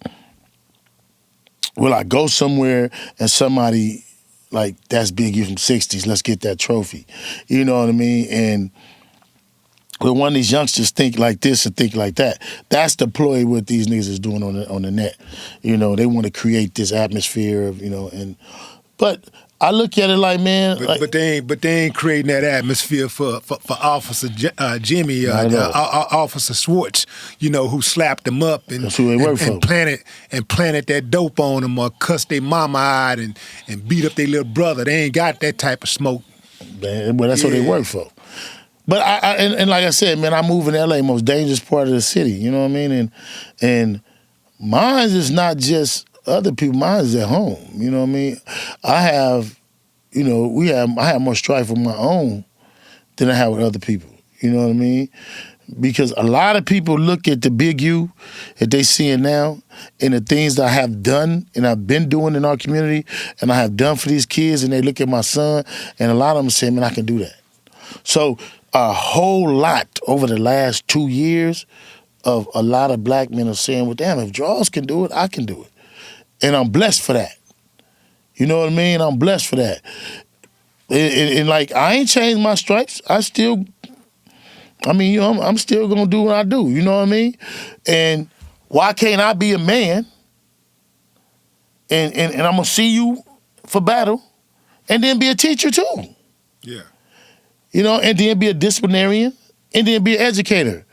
will I go somewhere and somebody, like, that's Big U from 60's, let's get that trophy. You know what I mean? And when one of these youngsters think like this and think like that, that's the ploy what these niggas is doing on the net. You know, they want to create this atmosphere of, you know, but I look at it like, man, but they ain't creating that atmosphere for Officer Jimmy, Officer Schwartz, you know, who slapped them up and planted that dope on them or cussed their mama out and beat up their little brother. They ain't got that type of smoke. Man, well, that's what they work for. But and like I said, man, I move in LA, most dangerous part of the city. You know what I mean? And mine is not just other people. Mine is at home. You know what I mean? I have, you know, I have more strife with my own than I have with other people. You know what I mean? Because a lot of people look at the Big U that they seeing now and the things that I have done and I've been doing in our community and I have done for these kids, and they look at my son and a lot of them say, man, I can do that. So a whole lot over the last 2 years of a lot of black men are saying, well, damn, if Draws can do it, I can do it. And I'm blessed for that. You know what I mean? I'm blessed for that. And like, I ain't changed my stripes. I'm still gonna do what I do. You know what I mean? And why can't I be a man and I'm gonna see you for battle and then be a teacher too? Yeah. You know, and then be a disciplinarian and then be an educator.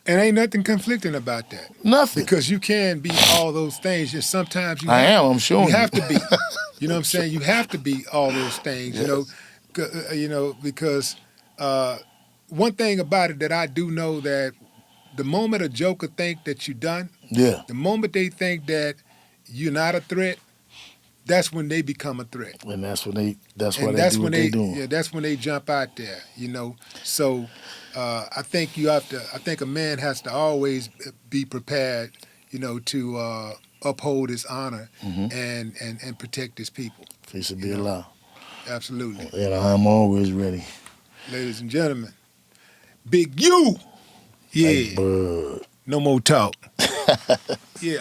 And ain't nothing conflicting about that. Nothing. Because you can be all those things. Just sometimes you I'm sure. You have to be. You know what I'm saying? You have to be all those things, yes. You know, because one thing about it that I do know that the moment a joker think that you done, yeah, the moment they think that you're not a threat, that's when they become a threat. And that's when they that's why And they that's do when what they doing. yeah, that's when they jump out there, you know. So I think you have to. I think a man has to always be prepared, you know, to uphold his honor and protect his people. If it should be allowed. Absolutely, And I'm always ready. ladies and gentlemen, Big U. Yeah, Like Bud. no more talk. Yeah.